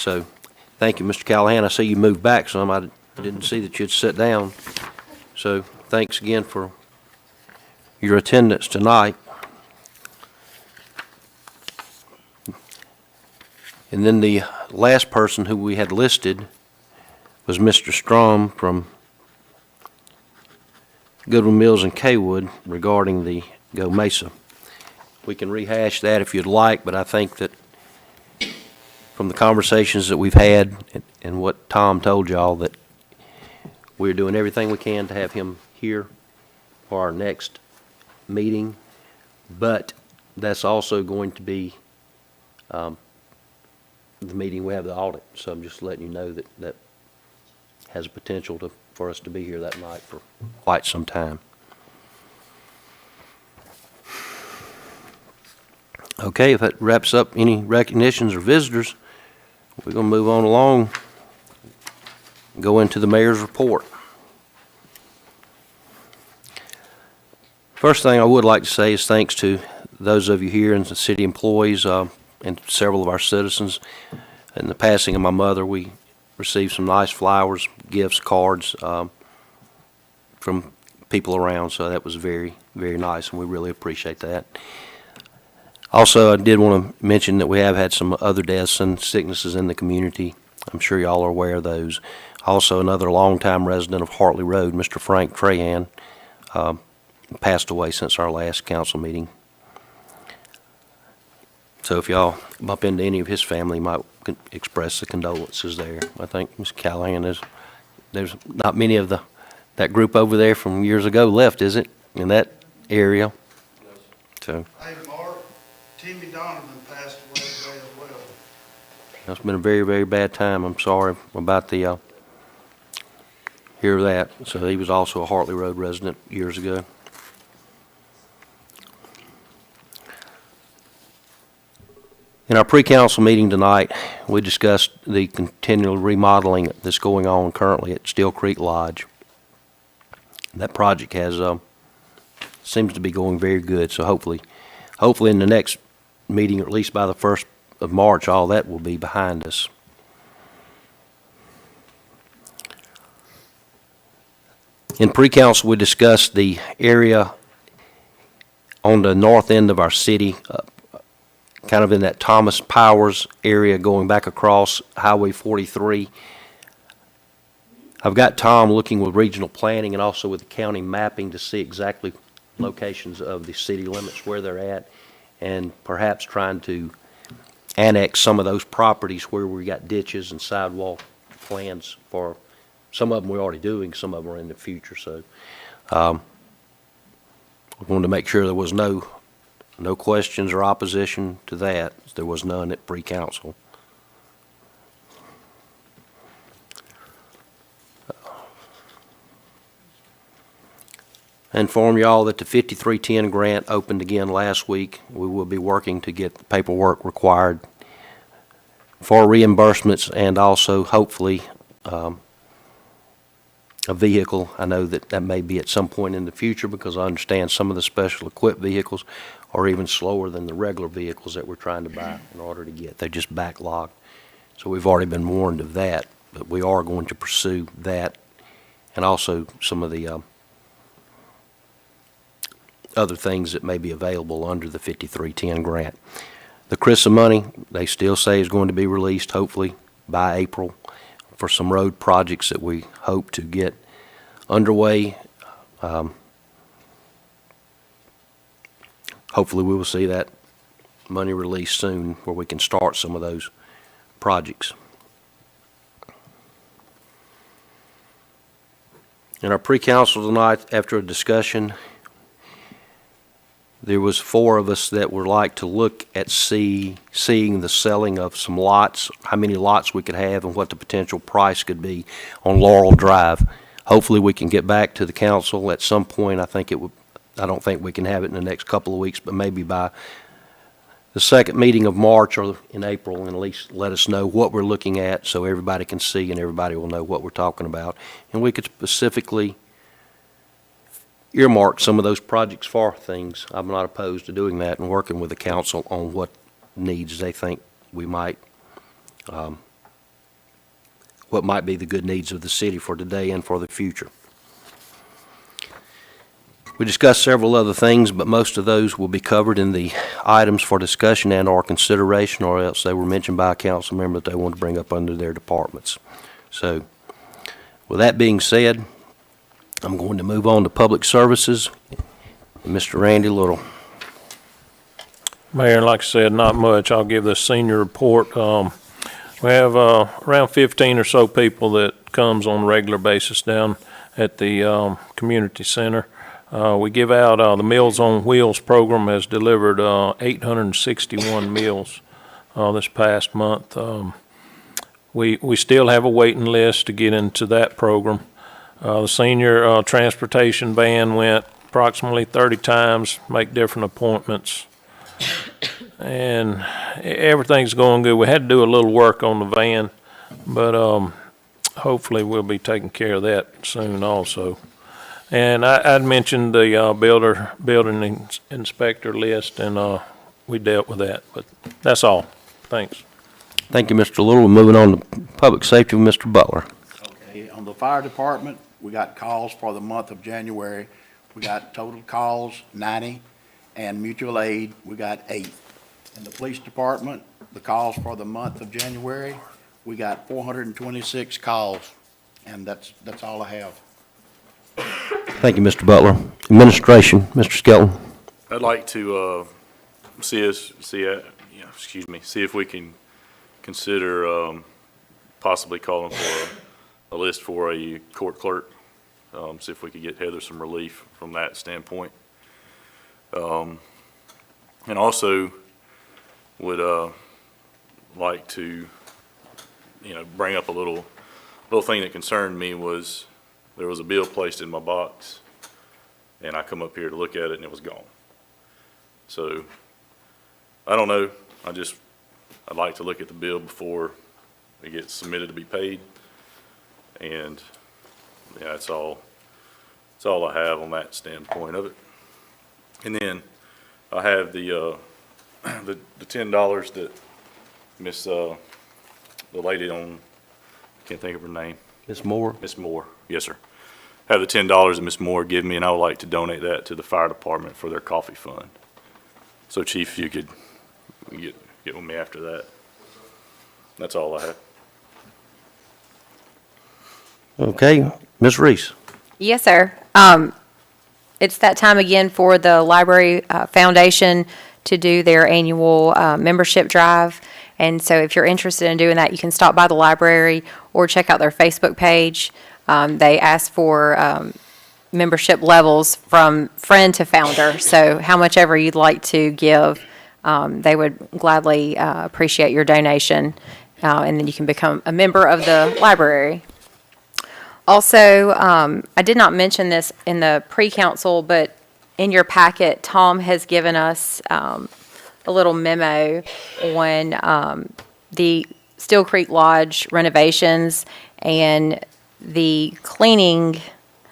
So thank you, Mr. Callahan. I see you moved back some. I didn't see that you'd sit down. So thanks again for your attendance tonight. And then the last person who we had listed was Mr. Strom from Goodwin Mills and Kaywood regarding the Go Mesa. We can rehash that if you'd like, but I think that from the conversations that we've had and what Tom told y'all, that we're doing everything we can to have him here for our next meeting, but that's also going to be the meeting we have the audit. So I'm just letting you know that that has a potential for us to be here that night for quite some time. Okay, if that wraps up any recognitions or visitors, we're going to move on along and go into the mayor's report. First thing I would like to say is thanks to those of you here and the city employees and several of our citizens. In the passing of my mother, we received some nice flowers, gifts, cards from people around, so that was very, very nice, and we really appreciate that. Also, I did want to mention that we have had some other deaths and sicknesses in the community. I'm sure y'all are aware of those. Also, another longtime resident of Hartley Road, Mr. Frank Trahan, passed away since our last council meeting. So if y'all bump into any of his family, you might express the condolences there. I think Ms. Callahan there's not many of that group over there from years ago left, is it, in that area? So Hey, Mark, Timmy Donovan passed away today as well. it's been a very, very bad time. I'm sorry about the hear that. So he was also a Hartley Road resident years ago. In our pre-council meeting tonight, we discussed the continual remodeling that's going on currently at Steel Creek Lodge. That project has seems to be going very good, so hopefully in the next meeting, or at least by the 1st of March, all that will be behind us. In pre-council, we discussed the area on the north end of our city, kind of in that Thomas Powers area going back across Highway 43. I've got Tom looking with regional planning and also with the county mapping to see exactly locations of the city limits, where they're at, and perhaps trying to annex some of those properties where we got ditches and sidewalk plans for, some of them we're already doing, some of them are in the future, so. We wanted to make sure there was no questions or opposition to that. There was none at pre-council. Inform y'all that the 5310 grant opened again last week. We will be working to get the paperwork required for reimbursements and also hopefully a vehicle. I know that may be at some point in the future because I understand some of the special equipped vehicles are even slower than the regular vehicles that we're trying to buy in order to get. They're just backlogged. So we've already been warned of that, but we are going to pursue that and also some of the other things that may be available under the 5310 grant. The CRISA money, they still say is going to be released hopefully by April for some road projects that we hope to get underway. Hopefully we will see that money released soon where we can start some of those projects. In our pre-council tonight, after a discussion, there was 4 of us that would like to look at seeing the selling of some lots, how many lots we could have and what the potential price could be on Laurel Drive. Hopefully we can get back to the council at some point. I don't think we can have it in the next couple of weeks, but maybe by the second meeting of March or in April, and at least let us know what we're looking at so everybody can see and everybody will know what we're talking about. And we could specifically earmark some of those projects for things. I'm not opposed to doing that and working with the council on what needs they think we might, what might be the good needs of the city for today and for the future. We discussed several other things, but most of those will be covered in the items for discussion and or consideration, or else they were mentioned by a council member that they want to bring up under their departments. So with that being said, I'm going to move on to public services. Mr. Randy Little. Mayor, like I said, not much. I'll give the senior report. We have around 15 or so people that comes on a regular basis down at the community center. We give out the Meals on Wheels program has delivered 861 meals this past month. We still have a waiting list to get into that program. The senior transportation van went approximately 30 times, make different appointments, and everything's going good. We had to do a little work on the van, but hopefully we'll be taking care of that soon also. And I'd mentioned the building inspector list, and we dealt with that, but that's all. Thanks. Thank you, Mr. Little. We're moving on to public safety with Mr. Butler. Okay, on the fire department, we got calls for the month of January. We got total calls 90, and mutual aid, we got 8. In the police department, the calls for the month of January, we got 426 calls, and that's all I have. Thank you, Mr. Butler. Administration, Mr. Skelton. I'd like to see if we can consider possibly calling for a list for a court clerk. See if we could get Heather some relief from that standpoint. And also would like to, bring up a little thing that concerned me was there was a bill placed in my box, and I come up here to look at it, and it was gone. So I don't know. I'd like to look at the bill before it gets submitted to be paid, and yeah, that's all I have on that standpoint of it. And then I have the $10 that the lady on, can't think of her name. Ms. Moore. Ms. Moore, yes, sir. Have the $10 that Ms. Moore give me, and I would like to donate that to the fire department for their coffee fund. So Chief, if you could get with me after that. That's all I have. Okay, Ms. Reese. Yes, sir. It's that time again for the Library Foundation to do their annual membership drive. And so if you're interested in doing that, you can stop by the library or check out their Facebook page. They ask for membership levels from friend to founder. So how much ever you'd like to give, they would gladly appreciate your donation. And then you can become a member of the library. Also, I did not mention this in the pre-council, but in your packet, Tom has given us a little memo on the Steel Creek Lodge renovations and the cleaning,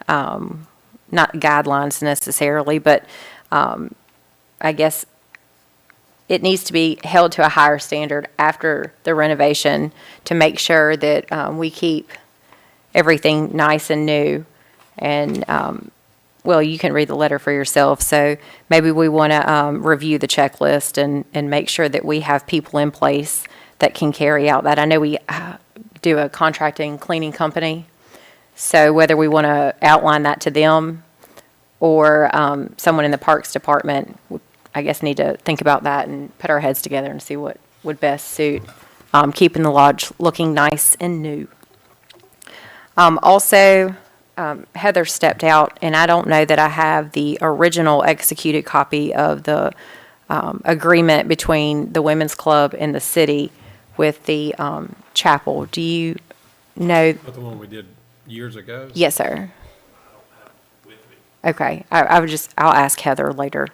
not guidelines necessarily, but I guess it needs to be held to a higher standard after the renovation to make sure that we keep everything nice and new. And, well, you can read the letter for yourself. So maybe we want to review the checklist and make sure that we have people in place that can carry out that. I know we do a contracting cleaning company. So whether we want to outline that to them or someone in the Parks Department, I guess need to think about that and put our heads together and see what would best suit keeping the lodge looking nice and new. Also, Heather stepped out, and I don't know that I have the original executed copy of the agreement between the Women's Club and the city with the chapel. Do you know? But the one we did years ago? Yes, sir. Okay, I'll ask Heather later.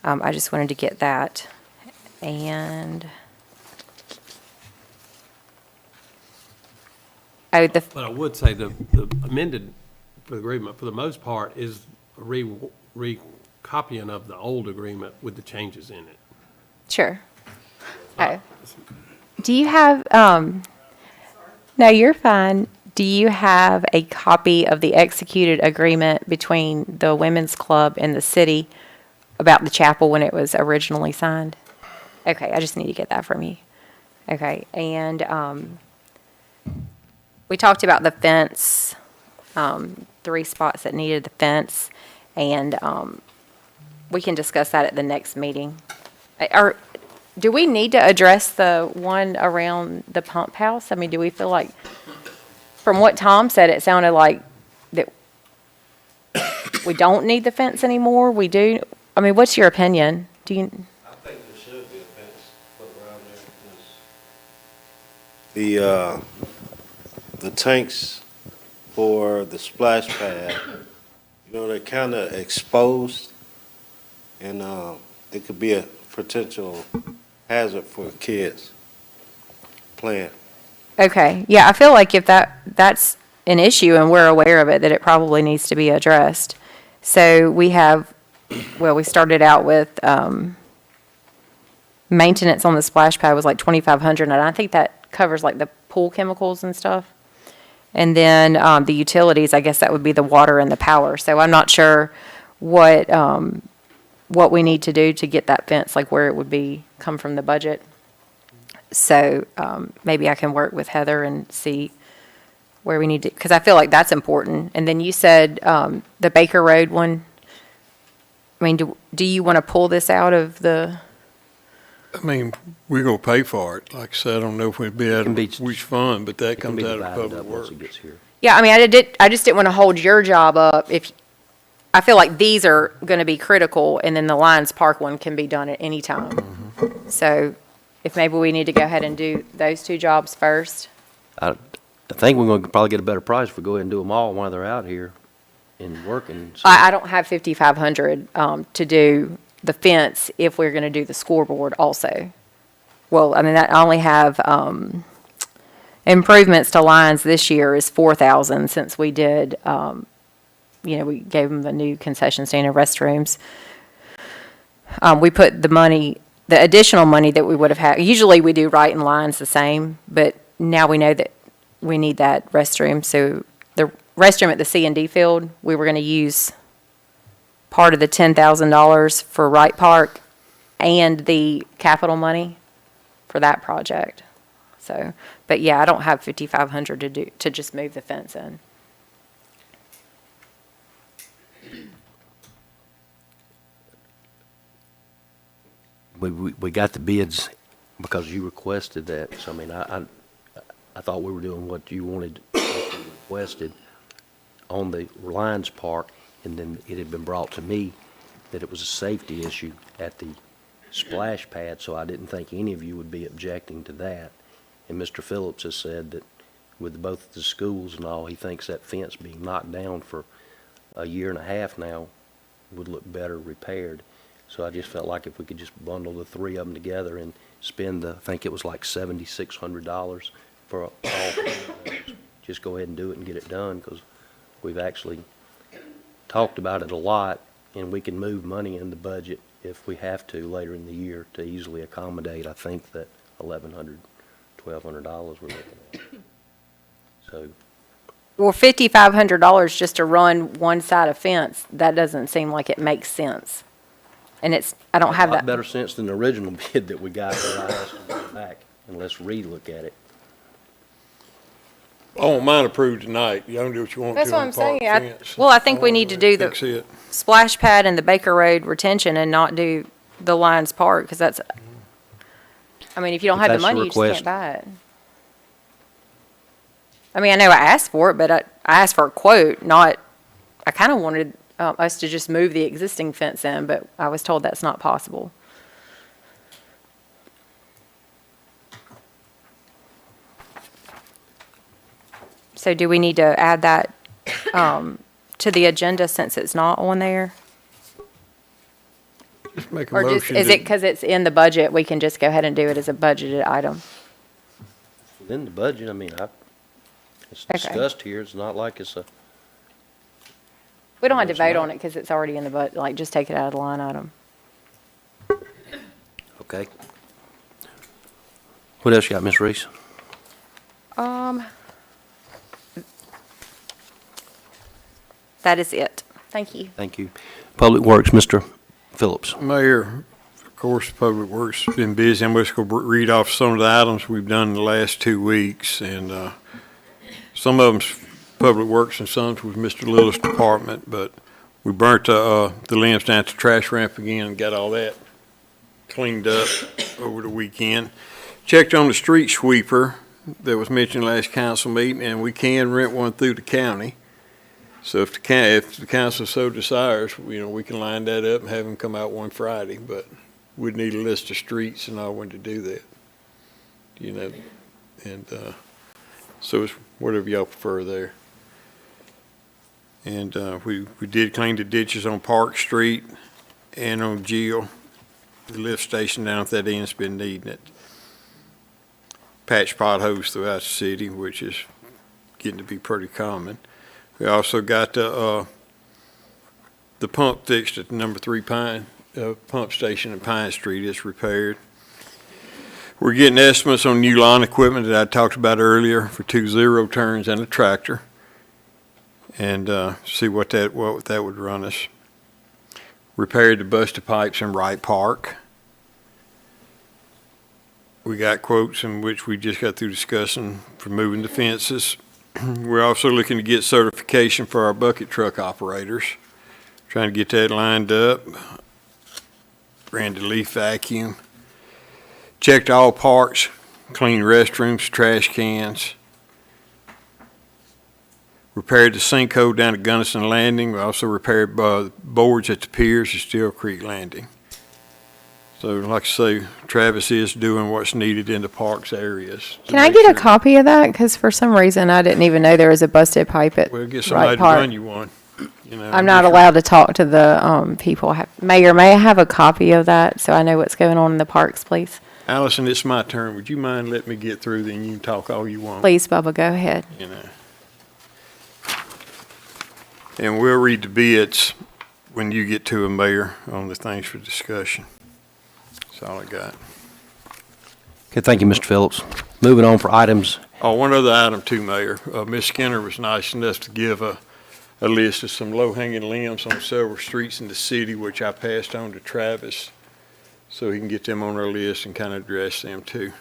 I just wanted to get that. And, But I would say the amended for the agreement, for the most part, is a recopying of the old agreement with the changes in it. sure. Oh. Do you have, no, you're fine. Do you have a copy of the executed agreement between the Women's Club and the city about the chapel when it was originally signed? Okay, I just need to get that from you. Okay, and we talked about the fence, 3 spots that needed the fence, and we can discuss that at the next meeting. Do we need to address the one around the pump house? I mean, do we feel like, from what Tom said, it sounded like that we don't need the fence anymore? We do? I mean, what's your opinion? Do you? I think there should be a fence put around there, because the tanks for the splash pad, they're kind of exposed, and it could be a potential hazard for kids playing. Okay, yeah, I feel like if that's an issue and we're aware of it, that it probably needs to be addressed. So we started out with maintenance on the splash pad was like $2,500, and I think that covers like the pool chemicals and stuff. And then the utilities, I guess that would be the water and the power. So I'm not sure what we need to do to get that fence, like where it would come from the budget. So maybe I can work with Heather and see where we need to, because I feel like that's important. And then you said the Baker Road one. I mean, do you want to pull this out of the? I mean, we're gonna pay for it. Like I said, I don't know if we'd be out can be- of which fund, but that It can comes be out of divided public up once works. it gets here. Yeah, I mean, I just didn't want to hold your job up. If I feel like these are going to be critical, and then the Lions Park one can be done at any time. Mm-hmm. So if maybe we need to go ahead and do those 2 jobs first. I think we're going to probably get a better price if we go ahead and do them all while they're out here and working. So I don't have 5,500 to do the fence if we're going to do the scoreboard also. Well, I mean, I only have improvements to lines this year is 4,000 since we did, we gave them the new concession stand and restrooms. We put the additional money that we would have had, usually we do right in lines the same, but now we know that we need that restroom. So the restroom at the C&D field, we were going to use part of the $10,000 for Wright Park and the capital money for that project. So, but yeah, I don't have 5,500 to just move the fence in. We got the bids because you requested that, so I mean, I thought we were doing what you wanted, what you requested on the Lions Park, and then it had been brought to me that it was a safety issue at the splash pad, so I didn't think any of you would be objecting to that. And Mr. Phillips has said that with both the schools and all, he thinks that fence being knocked down for a year and a half now would look better repaired. So I just felt like if we could just bundle the three of them together and spend I think it was like $7,600 for all three of those. Just go ahead and do it and get it done, because we've actually talked about it a lot, and we can move money in the budget if we have to later in the year to easily accommodate, I think, that $1,100, $1,200 we're looking at. So, Well, $5,500 just to run one side of fence, that doesn't seem like it makes sense. And I don't have a lot that. better sense than the original bid that we got that I asked them to go back and let's relook at it. I want mine approved tonight. Y'all can do what you want to That's what on I'm the park saying. fence. Well, I think we need to do the Fix it. splash pad and the Baker Road retention and not do the Lions Park, because that's, I mean, if you don't If have the that's the money, you just request. can't buy it. I mean, I know I asked for it, but I asked for a quote, not, I kind of wanted us to just move the existing fence in, but I was told that's not possible. So do we need to add that to the agenda since it's not on there? Just make a Or just, motion. is it because it's in the budget, we can just go ahead and do it as a budgeted item? Within the budget, I mean, it's Okay. discussed here, it's not like it's a, We don't have to It's vote not. on it because it's already in the budget, like, just take it out of the line item. okay. What else you got, Ms. Reese? That is it. Thank you. Thank you. Public Works, Mr. Phillips. Mayor, of course, Public Works has been busy. I'm just going to read off some of the items we've done in the last 2 weeks. And some of them's Public Works and some was Mr. Little's department. But we burnt the limbs down at the trash ramp again and got all that cleaned up over the weekend. Checked on the street sweeper that was mentioned last council meeting, and we can rent one through the county. So if the council so desires, we can line that up and have them come out one Friday, but we'd need a list of streets and all when to do that. And so it's whatever y'all prefer there. And we did clean the ditches on Park Street and on Gill. The lift station down at that end's been needing it. Patch potholes throughout the city, which is getting to be pretty common. We also got the pump fixed at the number 3 Pine pump station in Pine Street. It's repaired. We're getting estimates on new lawn equipment that I talked about earlier for 2 zero-turns and a tractor, and see what that would run us. Repaired the busted pipes in Wright Park. We got quotes in which we just got through discussing for moving the fences. We're also looking to get certification for our bucket truck operators. Trying to get that lined up. Ran the leaf vacuum. Checked all parks, cleaned restrooms, trash cans. Repaired the sinkhole down at Gunnison Landing. We also repaired boards at the piers at Steel Creek Landing. So like I say, Travis is doing what's needed in the parks areas. to Can I make get a sure- copy of that? Because for some reason, I didn't even know there was a busted pipe at We'll get Wright somebody to Park. run you one. I'm not allowed to talk to the people. Mayor, may I have a copy of that so I know what's going on in the parks, please? Allison, it's my turn. Would you mind letting me get through, then you can talk all you want? Please, Bubba, go ahead. And we'll read the bids when you get to a Mayor, on the things for discussion. That's all I got. Okay, thank you, Mr. Phillips. Moving on for items, Oh, one other item too, Mayor. Ms. Skinner was nice enough to give a list of some low-hanging limbs on several streets in the city, which I passed on to Travis, so he can get them on our list and kind of address them too.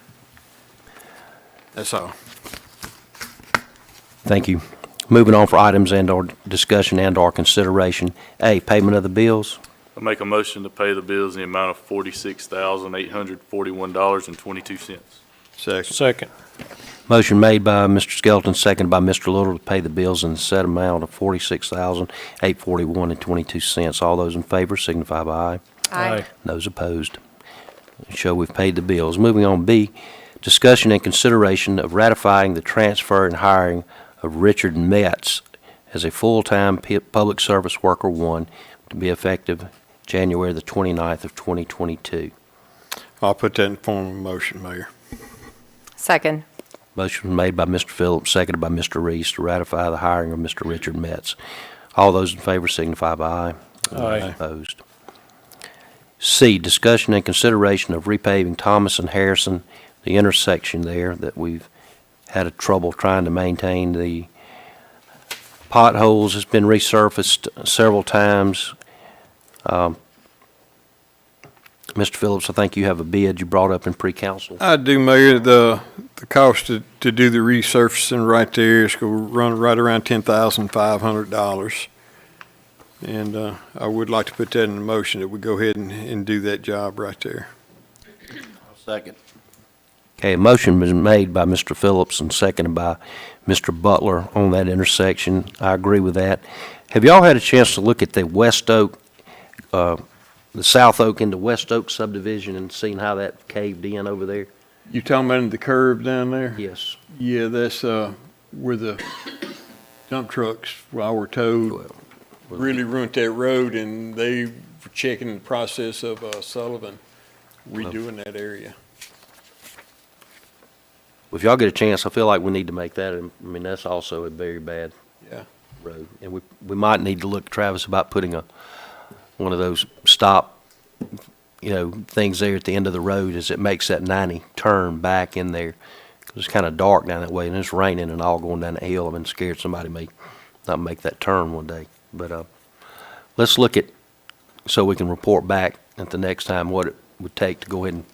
That's all. thank you. Moving on for items and/or discussion and/or consideration. A, payment of the bills. I make a motion to pay the bills in the amount of $46,841.22. Second. Second. Motion made by Mr. Skelton, seconded by Mr. Little to pay the bills in the set amount of $46,841.22. All those in favor signify by aye. Aye. Those opposed show we've paid the bills. Moving on, B, discussion and consideration of ratifying the transfer and hiring of Richard Metz as a full-time public service worker 1 to be effective January the 29th of 2022. I'll put that in form of a motion, Mayor. Second. Motion made by Mr. Phillips, seconded by Mr. Reese to ratify the hiring of Mr. Richard Metz. All those in favor signify by aye. Aye. Opposed. C, discussion and consideration of repaving Thomas and Harrison, the intersection there that we've had a trouble trying to maintain. The potholes has been resurfaced several times. Mr. Phillips, I think you have a bid you brought up in pre-council. I do, Mayor. The cost to do the resurfacing right there is going to run right around $10,500. And I would like to put that in the motion that we go ahead and do that job right there. Second. Okay, a motion was made by Mr. Phillips and seconded by Mr. Butler on that intersection. I agree with that. Have y'all had a chance to look at the West Oak, the South Oak into West Oak subdivision and seen how that caved in over there? You talking about the curve down there? Yes. Yeah, that's where the dump trucks, while we're towed, really ruined that road, and they were checking the process of Sullivan redoing that area. If y'all get a chance, I feel like we need to make that, I mean, that's also a very bad Yeah. road. And we might need to look, Travis, about putting one of those stop, things there at the end of the road as it makes that 90 turn back in there. 'Cause it's kind of dark down that way, and it's raining and all going down the hill. I've been scared somebody may not make that turn one day. But let's look at, so we can report back at the next time what it would take to go ahead and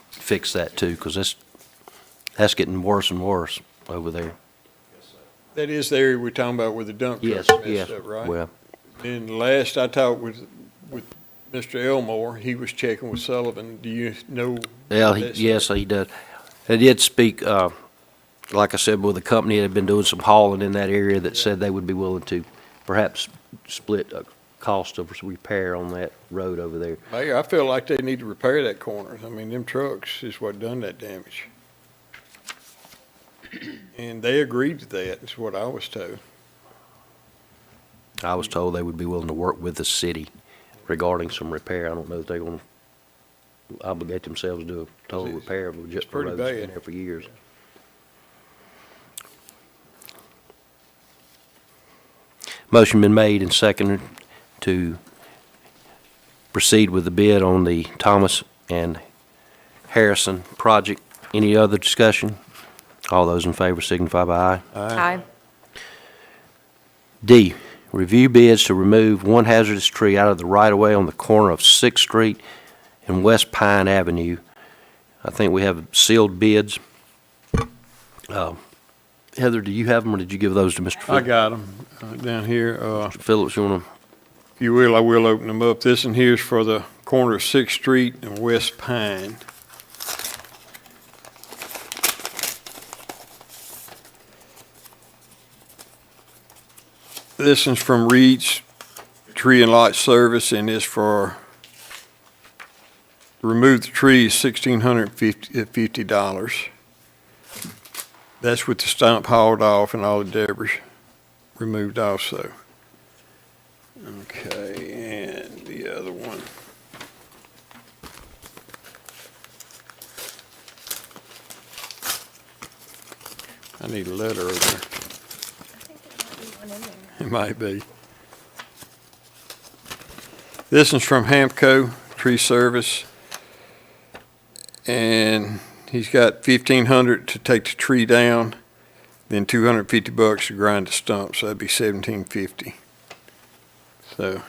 fix that too, because that's getting worse and worse over there. That is the area we're talking about where the dump Yes, trucks yes. messed up, right? Well, And last I talked with Mr. Elmore, he was checking with Sullivan. Do you know? yeah, that's- yes, he does. He did speak, like I said, with a company that had been doing some hauling in that area that said they would be willing to perhaps split a cost of repair on that road over there. Mayor, I feel like they need to repair that corner. I mean, them trucks is what done that damage. And they agreed to that, is what I was told. I was told they would be willing to work with the city regarding some repair. I don't know if they're going to obligate themselves to do a total repair of just a pretty road that's been bad. there for years. Motion been made and seconded to proceed with the bid on the Thomas and Harrison project. Any other discussion? All those in favor signify by aye. Aye. D, review bids to remove one hazardous tree out of the right-of-way on the corner of 6th Street and West Pine Avenue. I think we have sealed bids. Heather, do you have them, or did you give those to Mr. I Phillips? got them down here. Mr. Phillips, you want to? If you will, I will open them up. This one here is for the corner of 6th Street and West Pine. This one's from Reed's Tree and Light Service, and it's for remove the tree is $1,650. That's with the stump hauled off and all the debris removed also. Okay, and the other one. I need a letter over there. It might be. This one's from Hamco Tree Service. And he's got $1,500 to take the tree down, then $250 to grind the stump, so that'd be $1,750. So.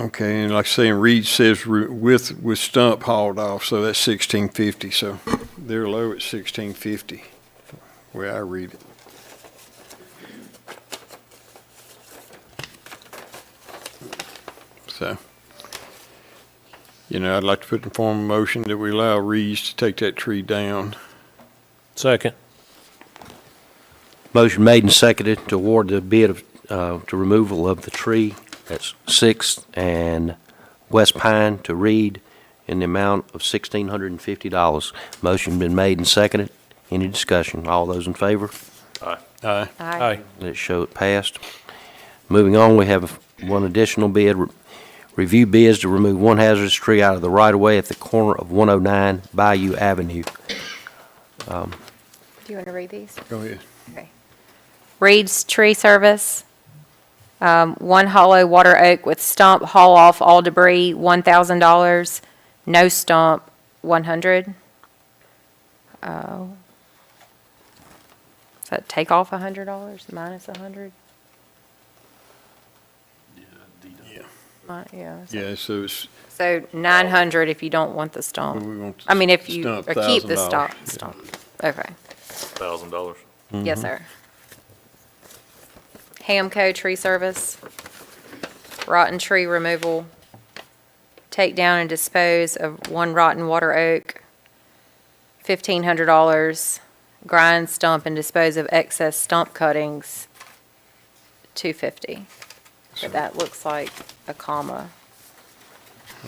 Okay, and like I say, Reed says with stump hauled off, so that's $1,650. So they're low at $1,650, the way I read it. So, I'd like to put in form a motion that we allow Reeves to take that tree down. Second. Motion made and seconded to award the bid to removal of the tree at 6th and West Pine to Reed in the amount of $1,650. Motion been made and seconded. Any discussion? All those in favor? Aye. Aye. Let's show it passed. Moving on, we have one additional bid. Review bids to remove one hazardous tree out of the right-of-way at the corner of 109 Bayou Avenue. Do you want to read these? Go ahead. Okay. Reed's Tree Service, one hollow water oak with stump, haul off all debris, $1,000. No stump, $100. Does that take off $100, minus $100? Yeah. Yeah, so it's, So $900 if you don't want the stump. we want. I mean, if you, stump, or keep the $1,000. stump. Okay. $1,000. Yes, sir. Hamco Tree Service, rotten tree removal, take down and dispose of one rotten water oak, $1,500. Grind, stump, and dispose of excess stump cuttings, $250. But that looks like a comma.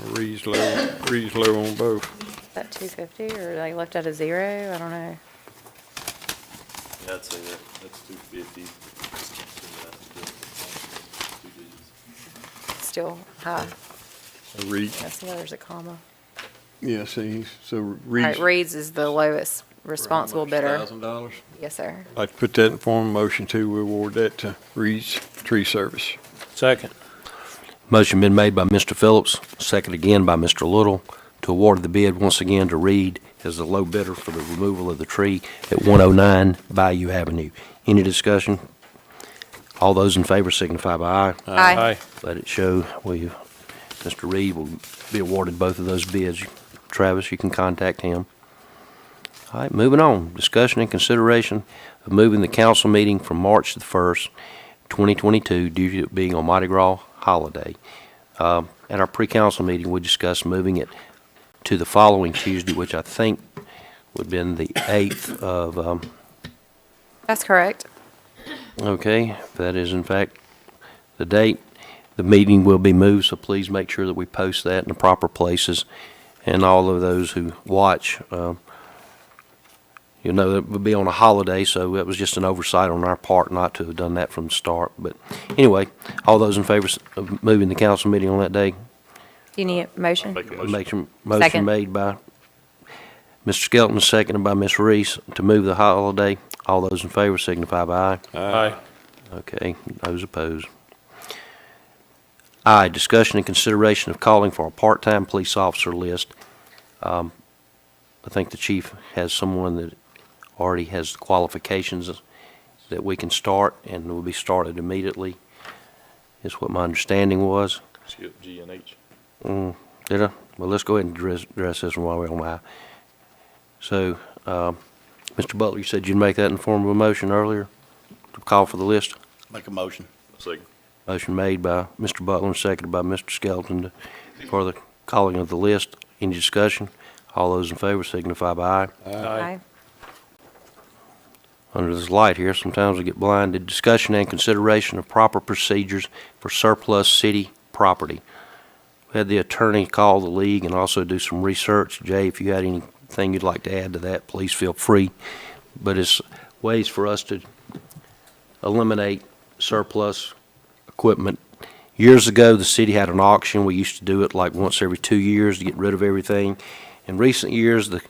Reeves low on both. Is that $250 or they left out a zero? I don't know. Yeah, I'd say that's 250. Still high. Reeves, I see there's a comma. yeah, see, so All right, Reeves. Reed's is the lowest responsible bidder. $1,000. Yes, sir. I'd like to put that in form of motion too. We award that to Reeves Tree Service. Second. Motion been made by Mr. Phillips, second again by Mr. Little, to award the bid once again to Reed as the low bidder for the removal of the tree at 109 Bayou Avenue. Any discussion? All those in favor signify by aye. Aye. Let it show. Mr. Reed will be awarded both of those bids. Travis, you can contact him. All right, moving on. Discussion and consideration of moving the council meeting from March the 1st, 2022, due to it being on Mardi Gras holiday. At our pre-council meeting, we discussed moving it to the following Tuesday, which I think would have been the 8th of, That's correct. okay, if that is in fact the date. The meeting will be moved, so please make sure that we post that in the proper places. And all of those who watch, it would be on a holiday, so it was just an oversight on our part not to have done that from the start. But anyway, all those in favor of moving the council meeting on that day, You need a motion? Make a motion. motion Second. made by Mr. Skelton, seconded by Ms. Reese to move the holiday. All those in favor signify by aye. Aye. Okay, those opposed. Aye, discussion and consideration of calling for a part-time police officer list. I think the chief has someone that already has the qualifications that we can start and will be started immediately, is what my understanding was. Skip G and H. Did I? Well, let's go ahead and address this one while we're on my. So, Mr. Butler, you said you'd make that in the form of a motion earlier to call for the list? Make a motion. Second. Motion made by Mr. Butler and seconded by Mr. Skelton for the calling of the list. Any discussion? All those in favor signify by aye. Aye. Under this light here, sometimes we get blinded. Discussion and consideration of proper procedures for surplus city property. We had the attorney call the league and also do some research. Jay, if you had anything you'd like to add to that, please feel free. But it's ways for us to eliminate surplus equipment. Years ago, the city had an auction. We used to do it like once every 2 years to get rid of everything. In recent years, the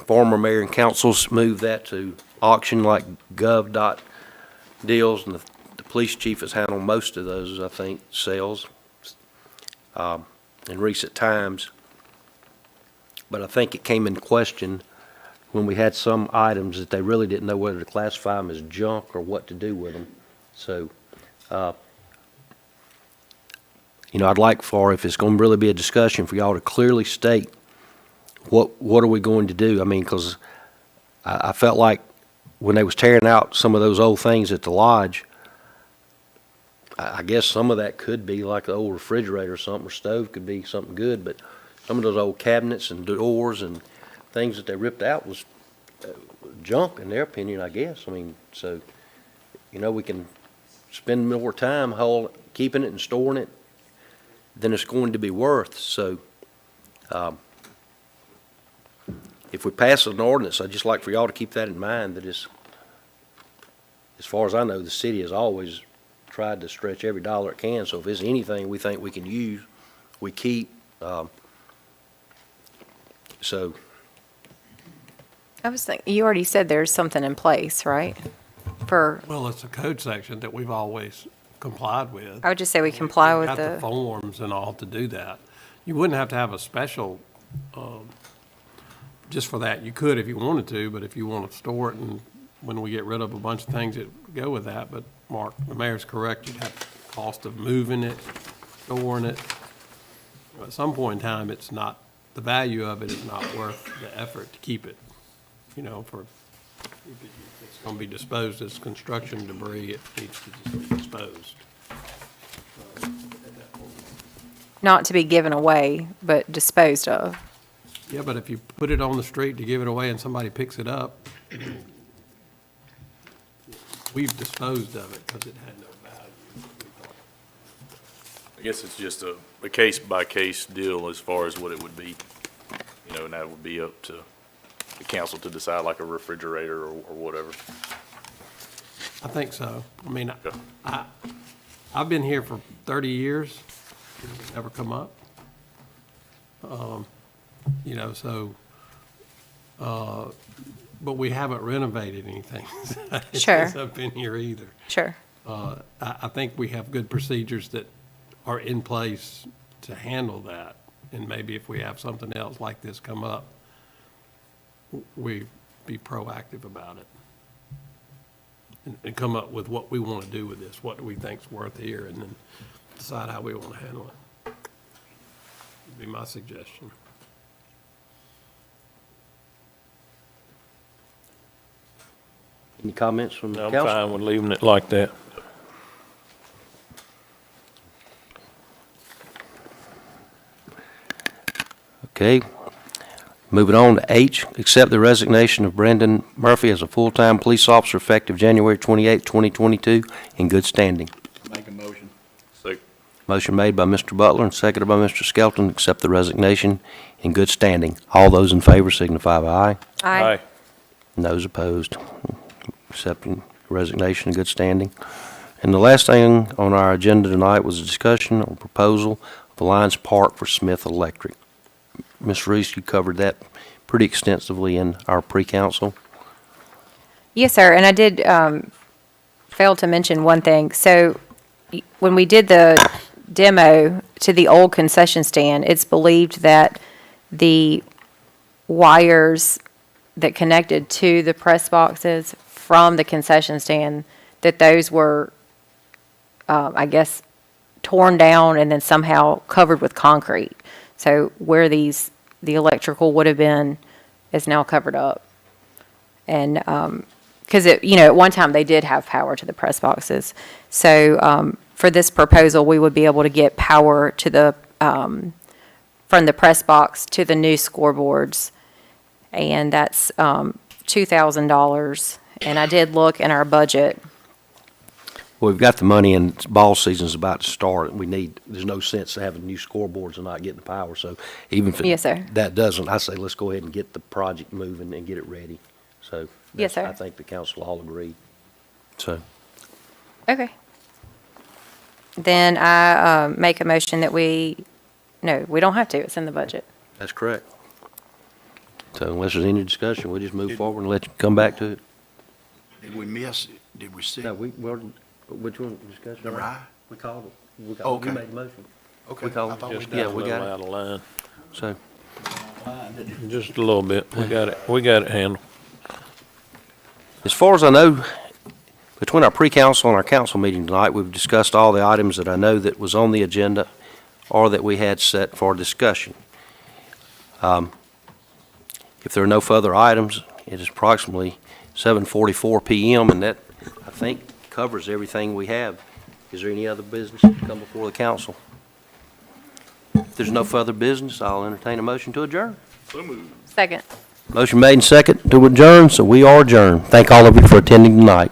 former mayor and councils moved that to auction like gov. Deals, and the police chief has handled most of those, I think, sales in recent times. But I think it came in question when we had some items that they really didn't know whether to classify them as junk or what to do with them. So, I'd like for, if it's going to really be a discussion, for y'all to clearly state what are we going to do. I mean, because I felt like when they was tearing out some of those old things at the lodge, I guess some of that could be like the old refrigerator or something, or stove could be something good, but some of those old cabinets and doors and things that they ripped out was junk in their opinion, I guess. I mean, so, we can spend more time keeping it and storing it than it's going to be worth. So, if we pass an ordinance, I'd just like for y'all to keep that in mind, that as far as I know, the city has always tried to stretch every dollar it can. So if there's anything we think we can use, we keep. So, I was thinking, you already said there's something in place, right? Well, it's a code section that we've always complied with. I would just say we comply We've with got the forms and all to do that. You wouldn't have to have a special, just for that. You could if you wanted to, but if you want to store it and when we get rid of a bunch of things that go with that, but Mark, the mayor's correct, you'd have the cost of moving it, storing it. At some point in time, the value of it is not worth the effort to keep it, if it's going to be disposed as construction debris, it needs to be disposed. not to be given away, but disposed of. Yeah, but if you put it on the street to give it away and somebody picks it up, we've disposed of it because it had no value. I guess it's just a case-by-case deal as far as what it would be, and that would be up to the council to decide, like a refrigerator or whatever. I think so. I mean, Okay. I've been here for 30 years, it's never come up. But we haven't renovated anything Sure. since I've been here either. Sure. I think we have good procedures that are in place to handle that. And maybe if we have something else like this come up, we be proactive about it. And come up with what we want to do with this, what do we think's worth here, and then decide how we want to handle it. Would be my suggestion. Any comments from the I'm council? fine with leaving it like that. Okay. Moving on to H, accept the resignation of Brendan Murphy as a full-time police officer effective January 28, 2022, in good standing. Make a motion. Motion made by Mr. Butler and seconded by Mr. Skelton, accept the resignation in good standing. All those in favor signify by aye. Aye. And those opposed, accepting resignation in good standing. And the last thing on our agenda tonight was a discussion or proposal of Alliance Park for Smith Electric. Ms. Reese, you covered that pretty extensively in our pre-council. Yes, sir, and I did fail to mention one thing. So when we did the demo to the old concession stand, it's believed that the wires that connected to the press boxes from the concession stand, that those were, I guess, torn down and then somehow covered with concrete. So where the electrical would have been is now covered up. And, because at one time they did have power to the press boxes. So, for this proposal, we would be able to get power to the, from the press box to the new scoreboards. And that's, $2,000. And I did look in our budget. Well, we've got the money and ball season's about to start. There's no sense to having new scoreboards and not getting the power. So even if Yes, sir. that doesn't, I say let's go ahead and get the project moving and get it ready. So Yes, sir. I think the council all agree. So Okay. Then I make a motion that no, we don't have to, it's in the budget. that's correct. So unless there's any discussion, we'll just move forward and let you come back to it. Did we miss, did we see? No, which one, discussion? Number I? We called it. We Oh, called, you okay. made the motion. Okay. We called I it. thought we Just- did. Yeah, we got it. Out of line, So, just a little bit. We got it handled. as far as I know, between our pre-council and our council meeting tonight, we've discussed all the items that I know that was on the agenda or that we had set for discussion. If there are no further items, it is approximately 7:44 PM, and that, I think, covers everything we have Is there any other business to come before the council? If there's no further business, I'll entertain a motion to adjourn. So moved. Second. Motion made and second to adjourn, so we are adjourned. Thank all of you for attending tonight.